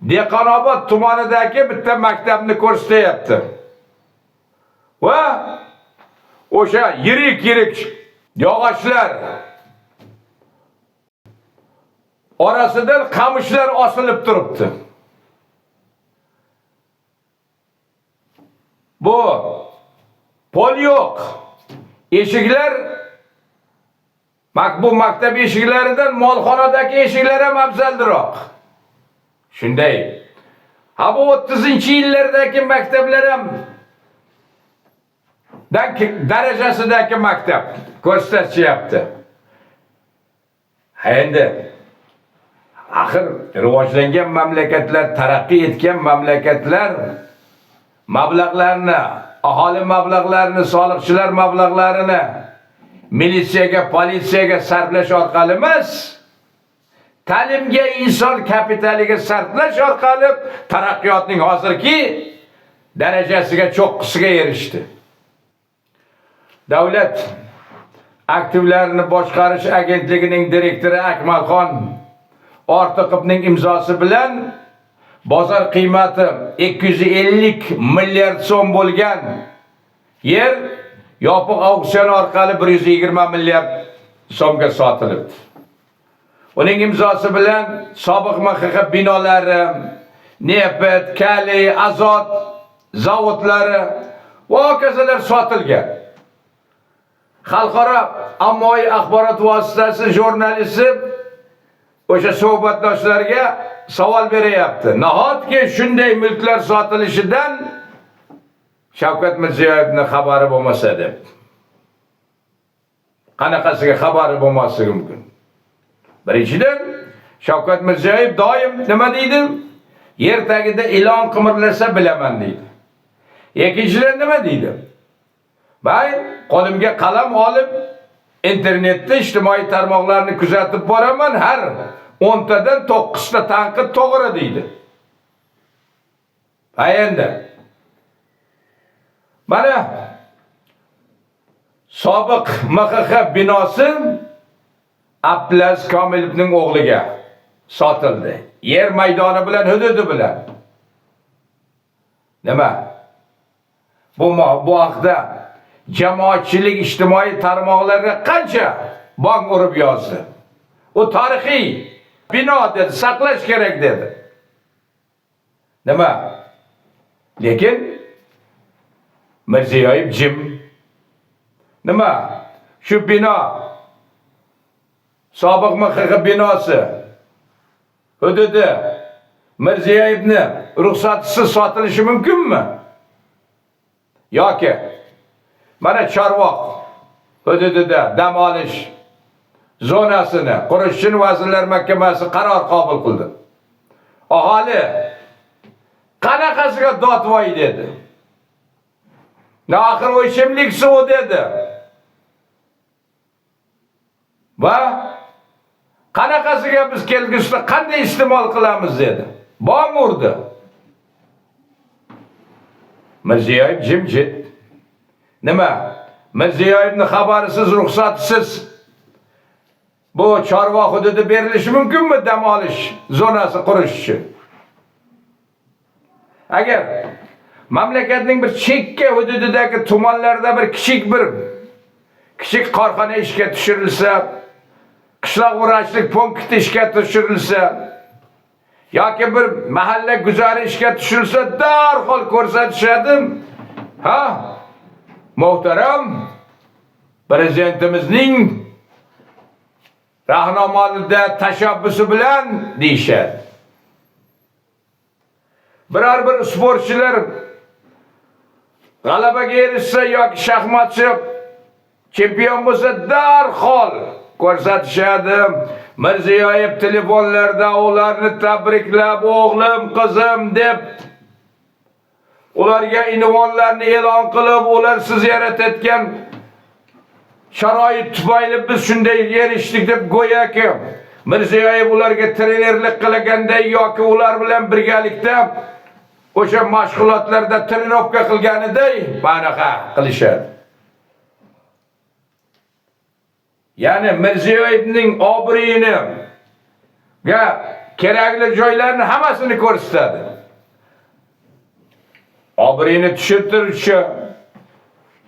Dehqonobod tumanidagi bitta maktabni ko'rsatyapti. Va o'sha yirik yog'ochlar orasidan qamishlar osilib turibdi. Bu pol yo'q. Eshiklar bu maktab eshiklaridan molxonadagi eshiklar ham afzalroq. Shunday. Ha bu 30-yillardagi maktablar ham darajasidagi maktab ko'rsatishyapti. Endi axir rivojlangan mamlakatlar, taraqqiy etgan mamlakatlar mablag'larni, aholi mablag'larini, soliqchilar mablag'larini militsiyaga, politsiyaga sarflash orqali emas, ta'limga, inson kapitaliga sarflash orqali taraqqiyotning hozirgi darajasiga, cho'qqisiga erishdi. Davlat aktivlarini boshqarish agentligining direktori Akmalxon Ortiqovning imzosi bilan bozor qiymati 250 milliard so'm bo'lgan yer yopiq auksion orqali 120 milliard so'mga sotilibdi. Uning imzosi bilan sobiq MXX binolari, neft, kali, azot zavodlari va hokazolar sotilgan. Xalqaro ommaviy axborot vositasi jurnalisti o'sha suhbatdoshlarga savol beryapti. Nahotki shunday mulklar sotilishidan Shavkat Mirziyoyevning xabari bo'lmasa deb. Qanaqasiga xabari bo'lmasligi mumkin? Birinchidan, Shavkat Mirziyoyev doim nima deydi? Yer tagida ilon qimirlasa bilaman deydi. Ikkinchidan nima deydi? Men qo'limga qalam olib internetda ijtimoiy tarmoqlarni kuzatib boraman, har 10 tadan 9 ta tanqid to'g'ri deydi. Endi mana sobiq MXX binosi Abdulaziz Komilovning o'g'liga sotildi. Yer maydoni bilan, hududi bilan. Nima? Bu haqda jamoatchilik ijtimoiy tarmoqlarga qancha bong urib yozdi. U tarixiy bino dedi, saqlash kerak dedi. Nima? Lekin Mirziyoyev jim. Nima? Shu bino sobiq MXX binosi hududi Mirziyoyevni ruxsatisiz sotilishi mumkinmi? Yoki mana Chorvoq hududida dam olish zonasini qurish uchun Vazirlar Mahkamasi qaror qabul qildi. Aholi qanaqasiga dodvoy dedi. Nahir o ichimlik suvi dedi. Va qanaqasiga biz kelgusida qanday iste'mol qilamiz dedi. Bormurdi. Mirziyoyev jimjit. Nima? Mirziyoyevning xabarisiz, ruxsatisiz bu Chorvoq hududi berilishi mumkinmi dam olish zonasi qurish uchun? Agar mamlakatning bir chekka hududidagi tumanlarda bir kichik korxona ishga tushirilsa, qishloq vrachlik punkti ishga tushirilsa, yoki bir mahalla guzari ishga tushirilsa, darhol ko'rsatishadi. Ha? Muhtaram prezidentimizning rahnamolarida tashabbusi bilan deyishadi. Bir sportchilar g'alabaga erishsa yoki shaxmatchi chempion bo'lsa darhol ko'rsatishadi. Mirziyoyev telefonlarda ularni tabriklab, o'g'lim, qizim deb ularga unvonlarni e'lon qilib, ular siz yaratayotgan sharoit tufayli biz shunday erishdik deb go'yoki Mirziyoyev ularga trenerlik qilganday yoki ular bilan birgalikda o'sha mashg'ulotlarda trenirovka qilganiday bunaqa qilishadi. Ya'ni Mirziyoyevning obro'yini ga kerakli joylarni hammasini ko'rsatadi. Obro'yini tushuntiruvchi,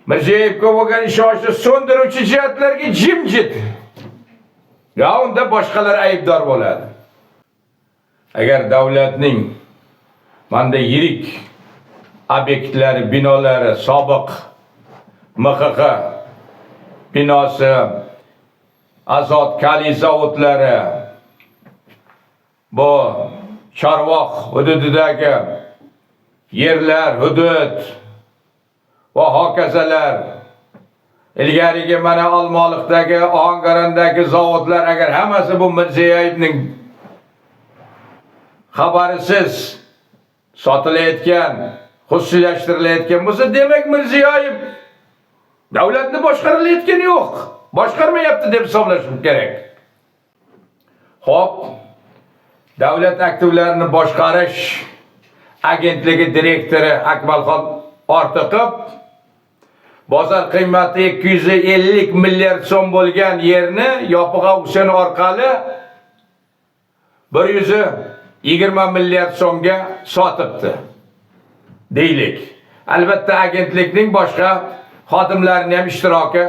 Mirziyoyevga bo'lgan ishonchni so'ndiruvchi jihatlarga jimjit. Ya unda boshqalar aybdor bo'ladi. Agar davlatning manda yirik obyektlari, binolari, sobiq MXX binosi, Azot Kali zavodlari, bu Chorvoq hududidagi yerlar, hudud va hokazolar, ilgarigi mana Olmaliqdagi, Ohangarondagi zavodlar agar hammasi bu Mirziyoyevning xabarisiz sotilayotgan, xususiylashtirilayotgan bo'lsa, demak Mirziyoyev davlatni boshqarilayotgani yo'q. Boshqarmayapti deb hisoblashim kerak. Xo'p, davlat aktivlarini boshqarish agentligi direktori Akmalxon Ortiqov bozor qiymati 250 milliard so'm bo'lgan yerni yopiq auksion orqali 120 milliard so'mga sotibdi. Deylik. Albatta agentlikning boshqa xodimlarining ham ishtiroki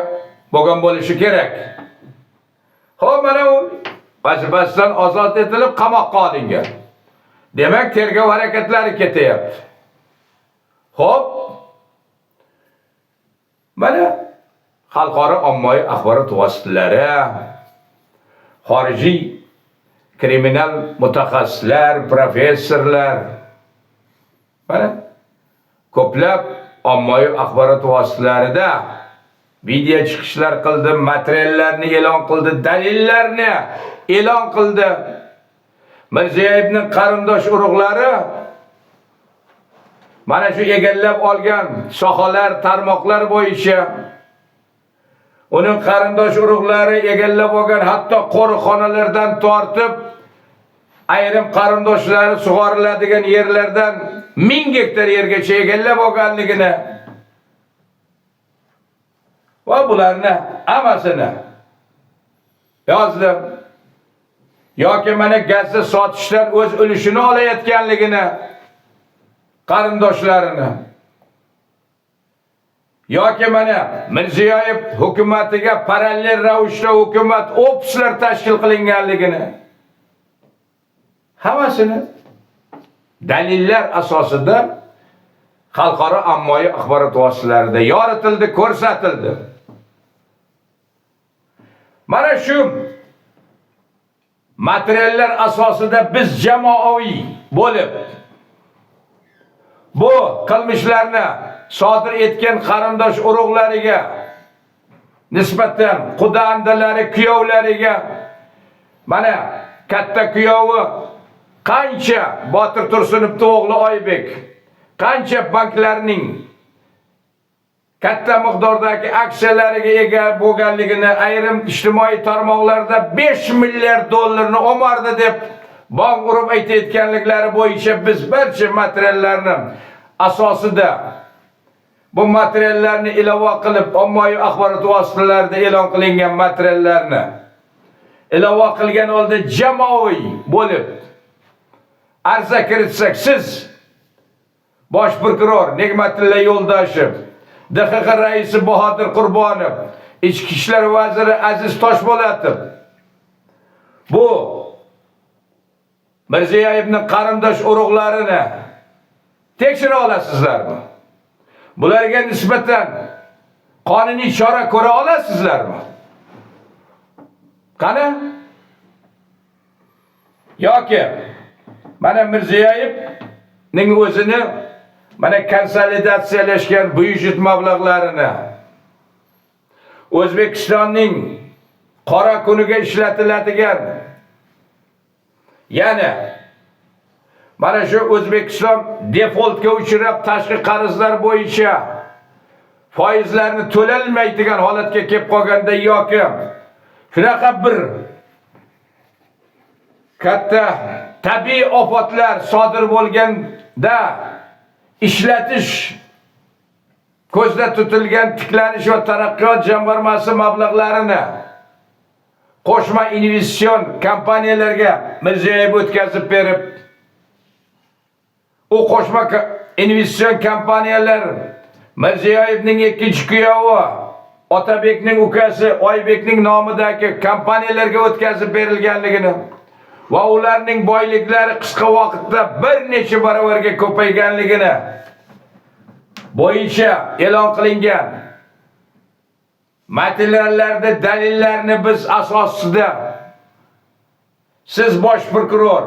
bo'lgan bo'lishi kerak. Xo'p, mana u vazifasidan ozod etilib qamoqqa olingan. Demak, tergov harakatlari ketyapti. Xo'p, mana xalqaro ommaviy axborot vositalari, xorijiy kriminal mutaxassislar, professorlar, mana ko'plab ommaviy axborot vositalarida video chiqishlar qildi, materiallarni e'lon qildi, dalillarni e'lon qildi. Mirziyoyevning qarindosh urug'lari mana shu egallab olgan sohalar, tarmoqlar bo'yicha uning qarindosh urug'lari egallab olgan hatto qo'riqxonalardan tortib ayrim qarindoshlari sug'oriladigan yerlardan 1000 gektar yergacha egallab olganligini va bularni hammasini yozdim. Yoki mana gazni sotishdan o'z ulushini olayotganligini qarindoshlarini yoki mana Mirziyoyev hukumatiga parallel ravishda hukumat ofislar tashkil qilinganligini hammasini dalillar asosida xalqaro ommaviy axborot vositalarida yoritildi, ko'rsatildi. Mana shu materiallar asosida biz jamoaviy bo'lib bu qilmishlarni sodir etgan qarindosh urug'lariga nisbatan quda-andalari, kuyovlariga mana katta kuyovi qancha Botir Tursunovning o'g'li Oybek qancha banklarning katta miqdordagi aksiyalariga ega bo'lganligini ayrim ijtimoiy tarmoqlarda 5 milliard dollarni omardi deb bong urib aytayotganliklari bo'yicha biz barcha materiallarni asosida bu materiallarni ilova qilib ommaviy axborot vositalarida e'lon qilingan materiallarni ilova qilgan holda jamoaviy bo'lib arza kiritsak, siz bosh prokuror Nig'matilla Yo'ldoshev, DXX raisi Bahodir Qurbonov, Ichki ishlar vaziri Aziz Toshpo'latov bu Mirziyoyevning qarindosh urug'larini tekshira olasizlarmi? Bularga nisbatan qonuniy chora ko'ra olasizlarmi? Qani? Yoki mana Mirziyoyevning o'zini mana konsolidatsiyalashgan byudjet mablag'larini O'zbekistonning qora kuniga ishlatiladigan, ya'ni mana shu O'zbekiston defoltga uchrab tashqi qarzlar bo'yicha foizlarni to'lanmaydigan holatga kelib qolganda yoki shunaqa bir katta tabiiy ofatlar sodir bo'lganda ishlatish ko'zda tutilgan tiklanish va taraqqiyot jamg'armasi mablag'larini qo'shma investitsion kompaniyalarga Mirziyoyev o'tkazib berib, u qo'shma investitsion kompaniyalar Mirziyoyevning ikkinchi kuyovi Otabekning ukasi Oybekning nomidagi kompaniyalarga o'tkazib berilganligini va ularning boyliklari qisqa vaqtda bir necha barobarga ko'payganligini bo'yicha e'lon qilingan materiallarda dalillarni biz asosida siz bosh prokuror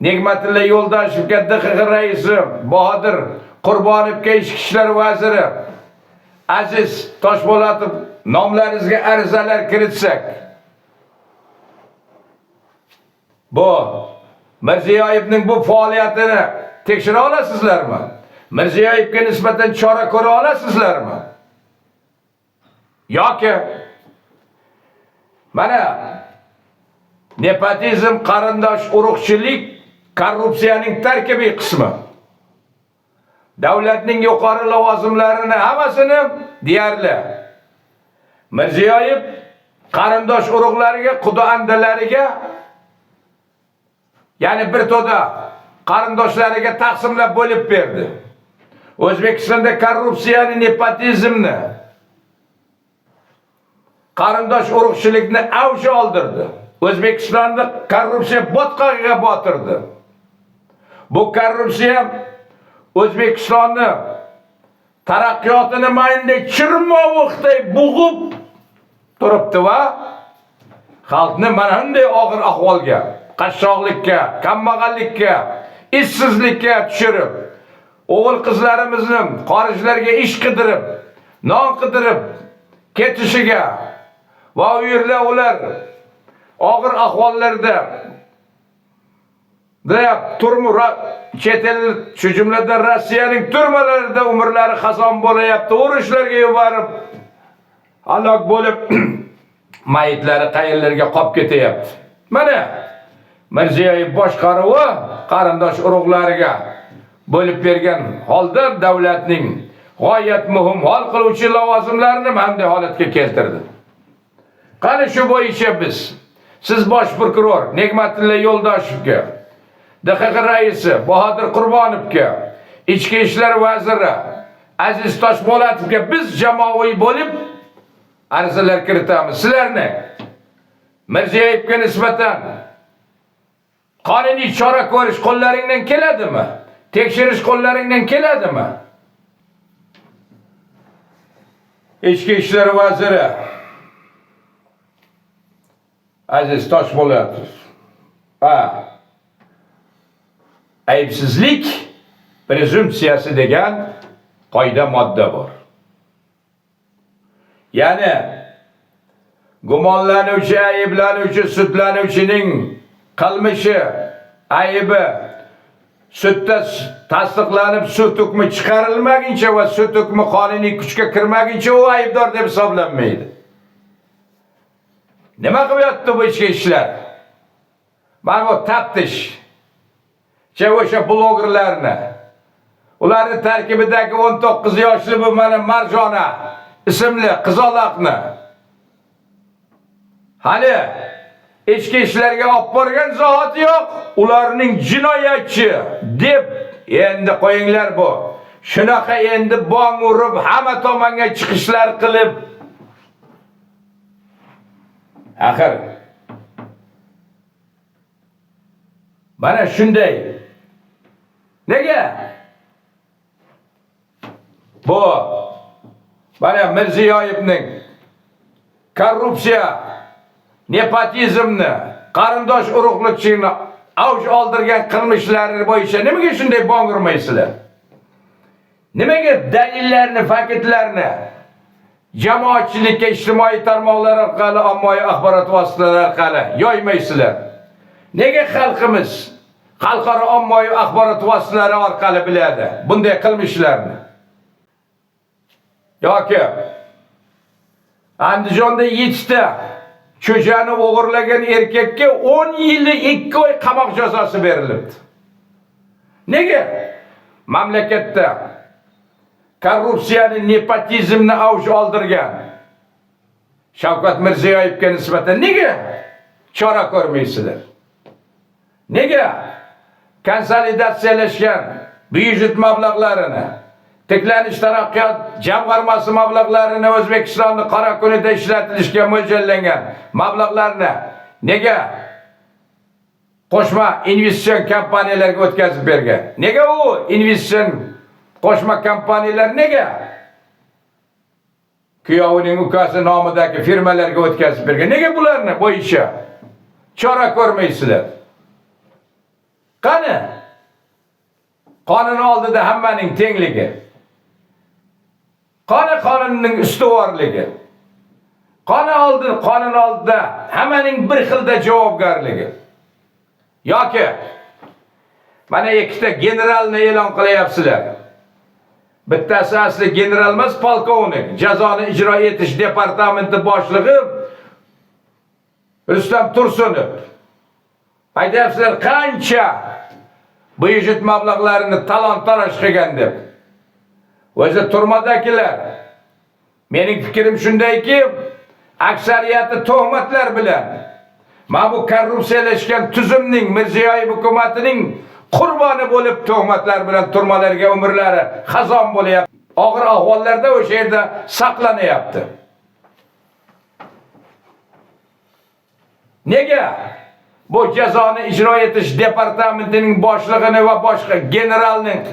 Nig'matilla Yo'ldoshevga, DXX raisi Bahodir Qurbonovga, Ichki ishlar vaziri Aziz Toshpo'latov nomlaringizga arizalar kiritsak, bu Mirziyoyevning bu faoliyatini tekshira olasizlarmi? Mirziyoyevga nisbatan chora ko'ra olasizlarmi? Yoki mana nepotizm, qarindosh urug'chilik korrupsiyaning tarkibiy qismi. Davlatning yuqori lavozimlarini hammasini deyarli Mirziyoyev qarindosh urug'lariga, quda-andalariga, ya'ni bir to'da qarindoshlariga taqsimlab bo'lib berdi. O'zbekistonda korrupsiyani, nepotizmni, qarindosh urug'chilikni avj oldirdi. O'zbekistonda korrupsiya botqog'iga botirdi. Bu korrupsiya O'zbekistonni taraqqiyotini mayinda chirmovuqday bug'ib turibdi va xalqni mana bunday og'ir ahvolga, qashshoqlikka, kambag'allikka, ishsizlikka tushirib, o'g'il qizlarimizni xorijlarga ish qidirib, non qidirib ketishiga va u yerda ular og'ir ahvollarda chet el, shu jumladan Rossiyaning turmalarida umrlari xazon bo'layapti, urushlarga yuborib halok bo'lib mayitlari qayerlarga qolib ketyapti. Mana Mirziyoyev boshqaruvi qarindosh urug'lariga bo'lib bergan holda davlatning g'oyat muhim hal qiluvchi lavozimlarini bunday holatga keltirdi. Qani shu bo'yicha biz siz bosh prokuror Nig'matilla Yo'ldoshevga, DXX raisi Bahodir Qurbonovga, Ichki ishlar vaziri Aziz Toshpo'latovga biz jamoaviy bo'lib arizalar kiritamiz. Sizlarni Mirziyoyevga nisbatan qonuniy chora ko'rish qo'llaringdan keladimi? Tekshirish qo'llaringdan keladimi? Ichki ishlar vaziri Aziz Toshpo'latov aybsizlik prezumpsiyasi degan qoida modda bor. Ya'ni gumonlanuvchi, ayblanuvchi, sudlanuvchining qilmishi, aybi sudda tasdiqlanib sud hukmi chiqarilmaguncha va sud hukmi qonuniy kuchga kirmaguncha u aybdor deb hisoblanmaydi. Nima qilyapti bu ichki ishlar? Mana bu taftish o'sha blogerlarni, ularning tarkibidagi 19 yoshli bu mana Marjona ismli qizaloqni hali ichki ishlarga olib borgan zahoti yo'q, ularning jinoyatchi deb endi qo'yinglar bu. Shunaqa endi bong urib, hamma tomonga chiqishlar qilib, axir mana shunday. Nega? Bu mana Mirziyoyevning korrupsiya, nepotizmni, qarindosh urug'likchilikni avj oldirgan qilmishlari bo'yicha nimaga shunday bong urmaysizlar? Nimaga dalillarni, faktlarni jamoatchilikka, ijtimoiy tarmoqlar orqali, ommaviy axborot vositalari orqali yoymaysizlar? Nega xalqimiz xalqaro ommaviy axborot vositalari orqali biladi bunday qilmishlarni? Yoki Andijonda 7 ta cho'jani o'g'irlagan erkakka 10 yil 2 oy qamoq jazosi berilibdi. Nega? Mamlakatda korrupsiyani, nepotizmni avj oldirgan Shavkat Mirziyoyevga nisbatan nega chora ko'rmaysizlar? Nega konsolidatsiyalashgan byudjet mablag'larini, tiklanish taraqqiyot jamg'armasi mablag'larini, O'zbekistonning qora kunida ishlatilishga mo'ljallangan mablag'larni nega qo'shma investitsion kompaniyalarga o'tkazib bergan? Nega u investitsion qo'shma kompaniyalar nega kuyovining ukasi nomidagi firmalarga o'tkazib bergan? Nega bularni bo'yicha chora ko'rmaysizlar? Qani qonun oldida hammaning tengligi, qani qonunning ustuvorligi, qonun oldida hammaning bir xilda javobgarligi. Yoki mana 2 ta generalni e'lon qilyapsizlar. Bittasi asli general emas, polkovnik, jazoni ijro etish departamenti boshlig'i Rustam Tursunov. Aytyapsizlar qancha byudjet mablag'larini talon-taroj qilgan deb. O'zi turmadagilar, mening fikrim shundayki, aksariyati tuhmatlar bilan mana bu korrupsiyalashgan tuzumning, Mirziyoyev hukumatining qurboni bo'lib tuhmatlar bilan turmalarga umrlari xazon bo'lyapti. Og'ir ahvollarda o'sha yerda saqlanyapti. Nega bu jazoni ijro etish departamentining boshlig'ini va boshqa generalning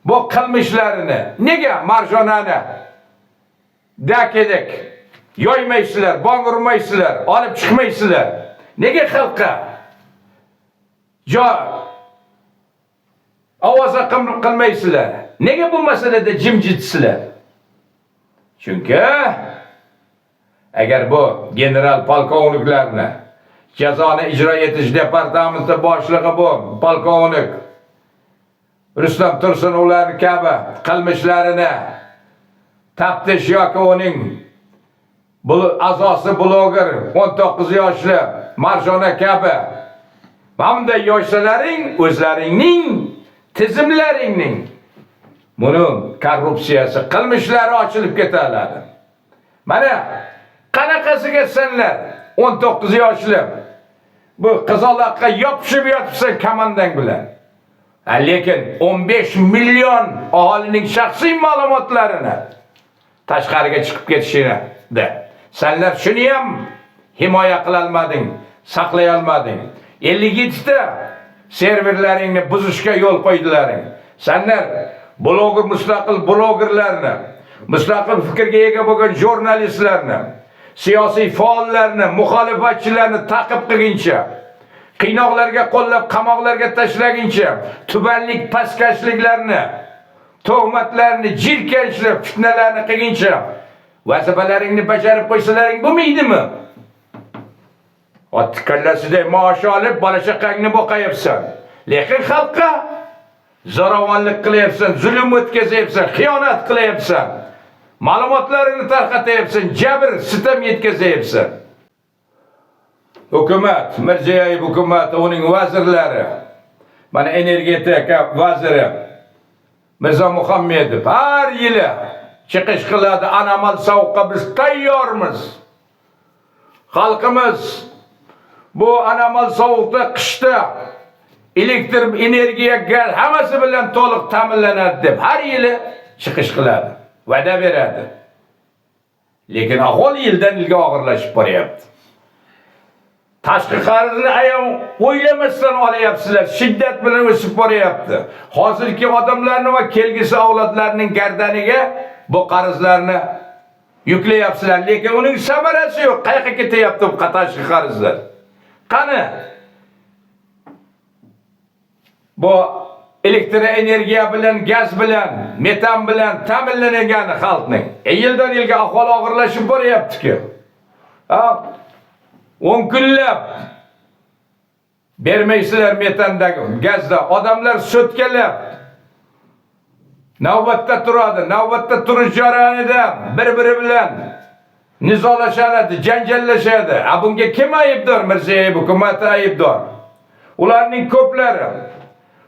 bu qilmishlarini nega Marjonani dakedek yoymaysizlar, bong urmaysizlar, olib chiqmaysizlar? Nega xalqqa ovoza qilmaysizlar? Nega bu masalada jimjitsizlar? Chunki agar bu general polkovniklarni, jazoni ijro etish departamenti boshlig'i bu polkovnik Rustam Tursunovlar kabi qilmishlarini taftish yoki uning a'zosi bloger 19 yoshli Marjona kabi bunday yoshlarning o'zlaringning tizimlaringning buni korrupsiyasi qilmishlari ochilib ketadi. Mana qanaqasiga senlar 19 yoshli bu qizaloqqa yopishib yotibsan komandang bilan. Lekin 15 million aholining shaxsiy ma'lumotlarini tashqariga chiqib ketishini de. Senlar shuni ham himoya qila olmading, saqlay olmading. 57 ta serverlaringni buzishga yo'l qo'ydilaring. Senlar mustaqil blogerlarni, mustaqil fikrga ega bo'lgan jurnalistlarni, siyosiy faollarni, muxolifatchilarni ta'qib qilguncha, qiynoqlarga qo'llab qamoqlarga tashlaguncha, tubanlik, pastkashliklarni, tuhmatlarni, jirkanchlik, fitnalarni qilguncha vazifalaringni bajarib qo'ysalaring bo'lmaydimi? Ot kallasiday maosh olib, bola chaqangni boqayapsan. Lekin xalqqa zo'ravonlik qilyapsan, zulm o'tkazyapsan, xiyonat qilyapsan. Ma'lumotlarini tarqatyapsan, jabr, sitam yetkazyapsan. Hukumat, Mirziyoyev hukumati, uning vazirlari, mana energetika vaziri Mirzo Muhammedov har yili chiqish qiladi, anomal sovuqqa biz tayyormiz. Xalqimiz bu anomal sovuqda, qishda elektr energiya, gaz hammasi bilan to'liq ta'minlanadi deb har yili chiqish qiladi, va'da beradi. Lekin ahvol yildan yilga og'irlashib boryapti. Tashqi qarzni ayam o'ylamasdan olyapsizlar, shiddat bilan o'sib boryapti. Hozirgi odamlarning va kelgusi avlodlarning gardaniga bu qarzlarni yuklayapsizlar, lekin uning samarasi yo'q. Qayerga ketyapti bu tashqi qarzlar? Qani bu elektr energiya bilan, gaz bilan, metan bilan ta'minlangan xalqning yildan yilga ahvol og'irlashib boryapti-ku. 10 kunlab bermaysizlar metandagi, gazda. Odamlar sutkalab navbatda turadi. Navbatda turish jarayonida bir-biri bilan nizolashadi, janjallashadi. Bunga kim aybdor? Mirziyoyev hukumati aybdor. Ularning ko'plari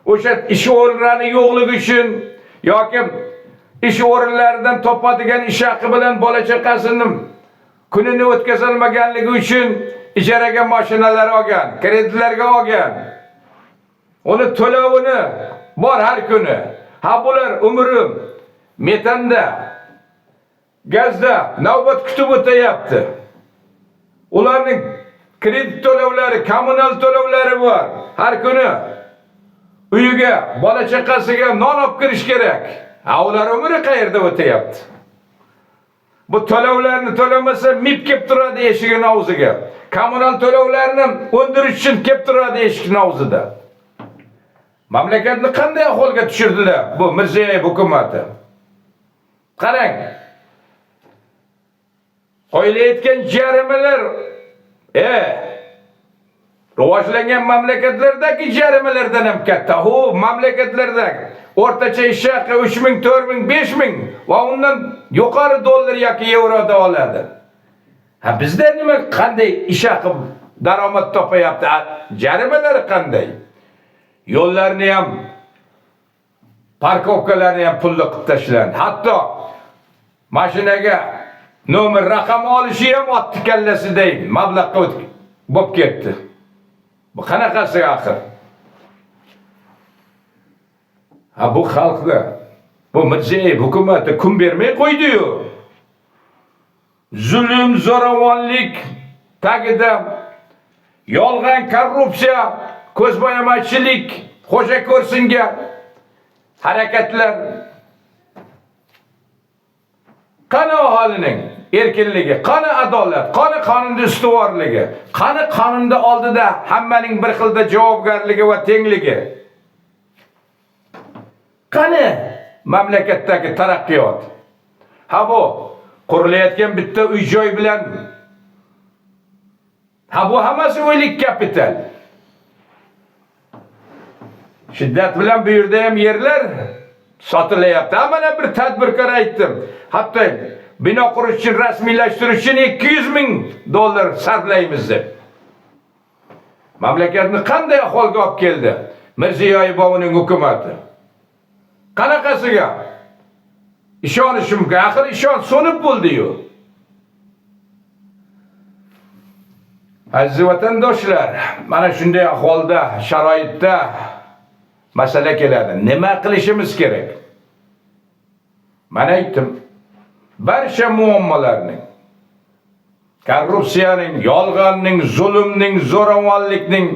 o'sha ish o'rinlari yo'qligi uchun yoki ish o'rinlaridan topadigan ish haqi bilan bola chaqasini kunini o'tkazolmaganligi uchun ijaraga mashinalar olgan, kreditlarga olgan. Uni to'lovini bor har kuni. Bular umri metanda, gazda navbat kutib o'tayapti. Ularning kredit to'lovlari, kommunal to'lovlari bor. Har kuni uyiga, bola chaqasiga non olib kirish kerak. Ular umri qayerda o'tayapti? Bu to'lovlarni to'lamasa mib kelib turadi eshigini og'ziga. Kommunal to'lovlarni o'ndirish uchun kelib turadi eshikning og'zida. Mamlakatni qanday ahvolga tushirdilar bu Mirziyoyev hukumati? Qarang. Qo'yilayotgan jarimalar rivojlangan mamlakatlardagi jarimalardan ham katta. Mamlakatlardagi o'rtacha ish haqi 3000, 4000, 5000 va undan yuqori dollar yoki yevroda oladi. Bizda nima, qanday ish haqi daromad topayapti? Jarimalari qanday? Yo'llarni ham, parkovkalarni ham pulli qilib tashlandi. Hatto mashinaga nomer raqam olishi ham otdi kallasiday mablag'ga bo'lib ketdi. Bu qanaqasi axir? Bu xalqda, bu Mirziyoyev hukumati kun bermay qo'ydi-yu. Zulm, zo'ravonlik tagida yolg'on, korrupsiya, ko'zbo'yamachilik, xo'ja ko'rsinga harakatlar. Qani aholining erkinligi, qani adolat, qani qonunning ustuvorligi, qani qonunda oldida hammaning bir xilda javobgarligi va tengligi? Qani mamlakatdagi taraqqiyot? Bu qurilayotgan bitta uy-joy bilan bu hammasi o'ylik kapital. Shiddat bilan bu yerda ham yerlar sotilayapti. Mana bir tadbirkor aytdim. Hatto bino qurish uchun, rasmiylashtirish uchun 200 ming dollar sarflaymiz deb. Mamlakatni qanday ahvolga olib keldi Mirziyoyev va uning hukumati? Qanaqasiga ishonish mumkin? Axir ishonch so'nib bo'ldi-yu. Aziz vatandoshlar, mana shunday ahvolda, sharoitda masala keladi. Nima qilishimiz kerak? Mana aytdim. Barcha muammolarning, korrupsiyaning, yolg'onning, zulmning, zo'ravonlikning,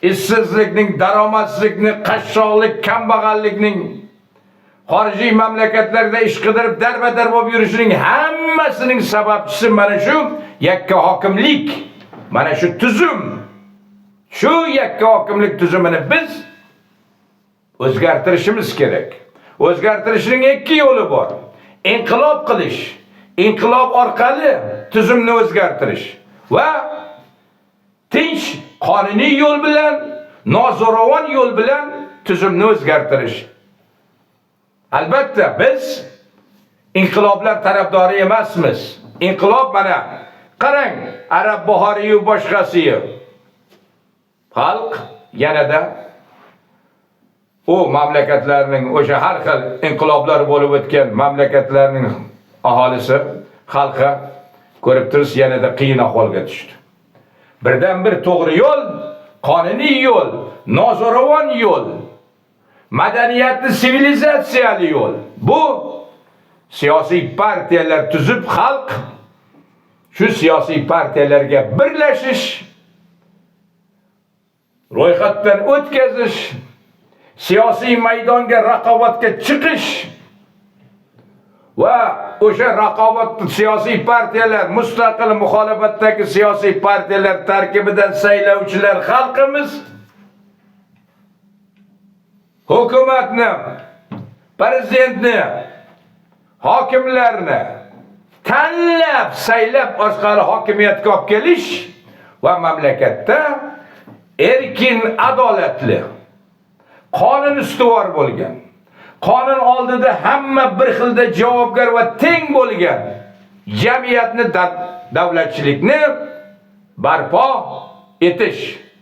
ishsizlikning, daromadsizlikning, qashshoqlik, kambag'allikning, xorijiy mamlakatlarda ish qidirib darbadar bo'lib yurishining hammasining sababchisi mana shu yakka hokimlik, mana shu tuzum. Shu yakka hokimlik tuzumini biz o'zgartirishimiz kerak. O'zgartirishning ikki yo'li bor. Inqilob qilish, inqilob orqali tuzumni o'zgartirish va tinch, qonuniy yo'l bilan, nozo'ravon yo'l bilan tuzumni o'zgartirish. Albatta biz inqiloblar tarafdori emasmiz. Inqilob mana qarang, Arab bahoriyu boshqasiyu. Xalq yanada o mamlakatlarning o'sha har xil inqiloblar bo'lib o'tgan mamlakatlarning aholisi, xalqi ko'rib tursiz yanada qiyin ahvolga tushdi. Birdan bir to'g'ri yo'l, qonuniy yo'l, nozo'ravon yo'l, madaniyatli sivilizatsiyali yo'l. Bu siyosiy partiyalar tuzib xalq shu siyosiy partiyalarga birlashish, ro'yxatdan o'tkazish, siyosiy maydonga raqobatga chiqish va o'sha raqobat siyosiy partiyalar, mustaqil muxolifatdagi siyosiy partiyalar tarkibidan saylovchilar xalqimiz hukumatni, prezidentni, hokimlarni tanlab, saylab orqali hokimiyatga olib kelish va mamlakatda erkin, adolatli, qonun ustuvor bo'lgan, qonun oldida hamma bir xilda javobgar va teng bo'lgan jamiyatni, davlatchilikni barpo etish.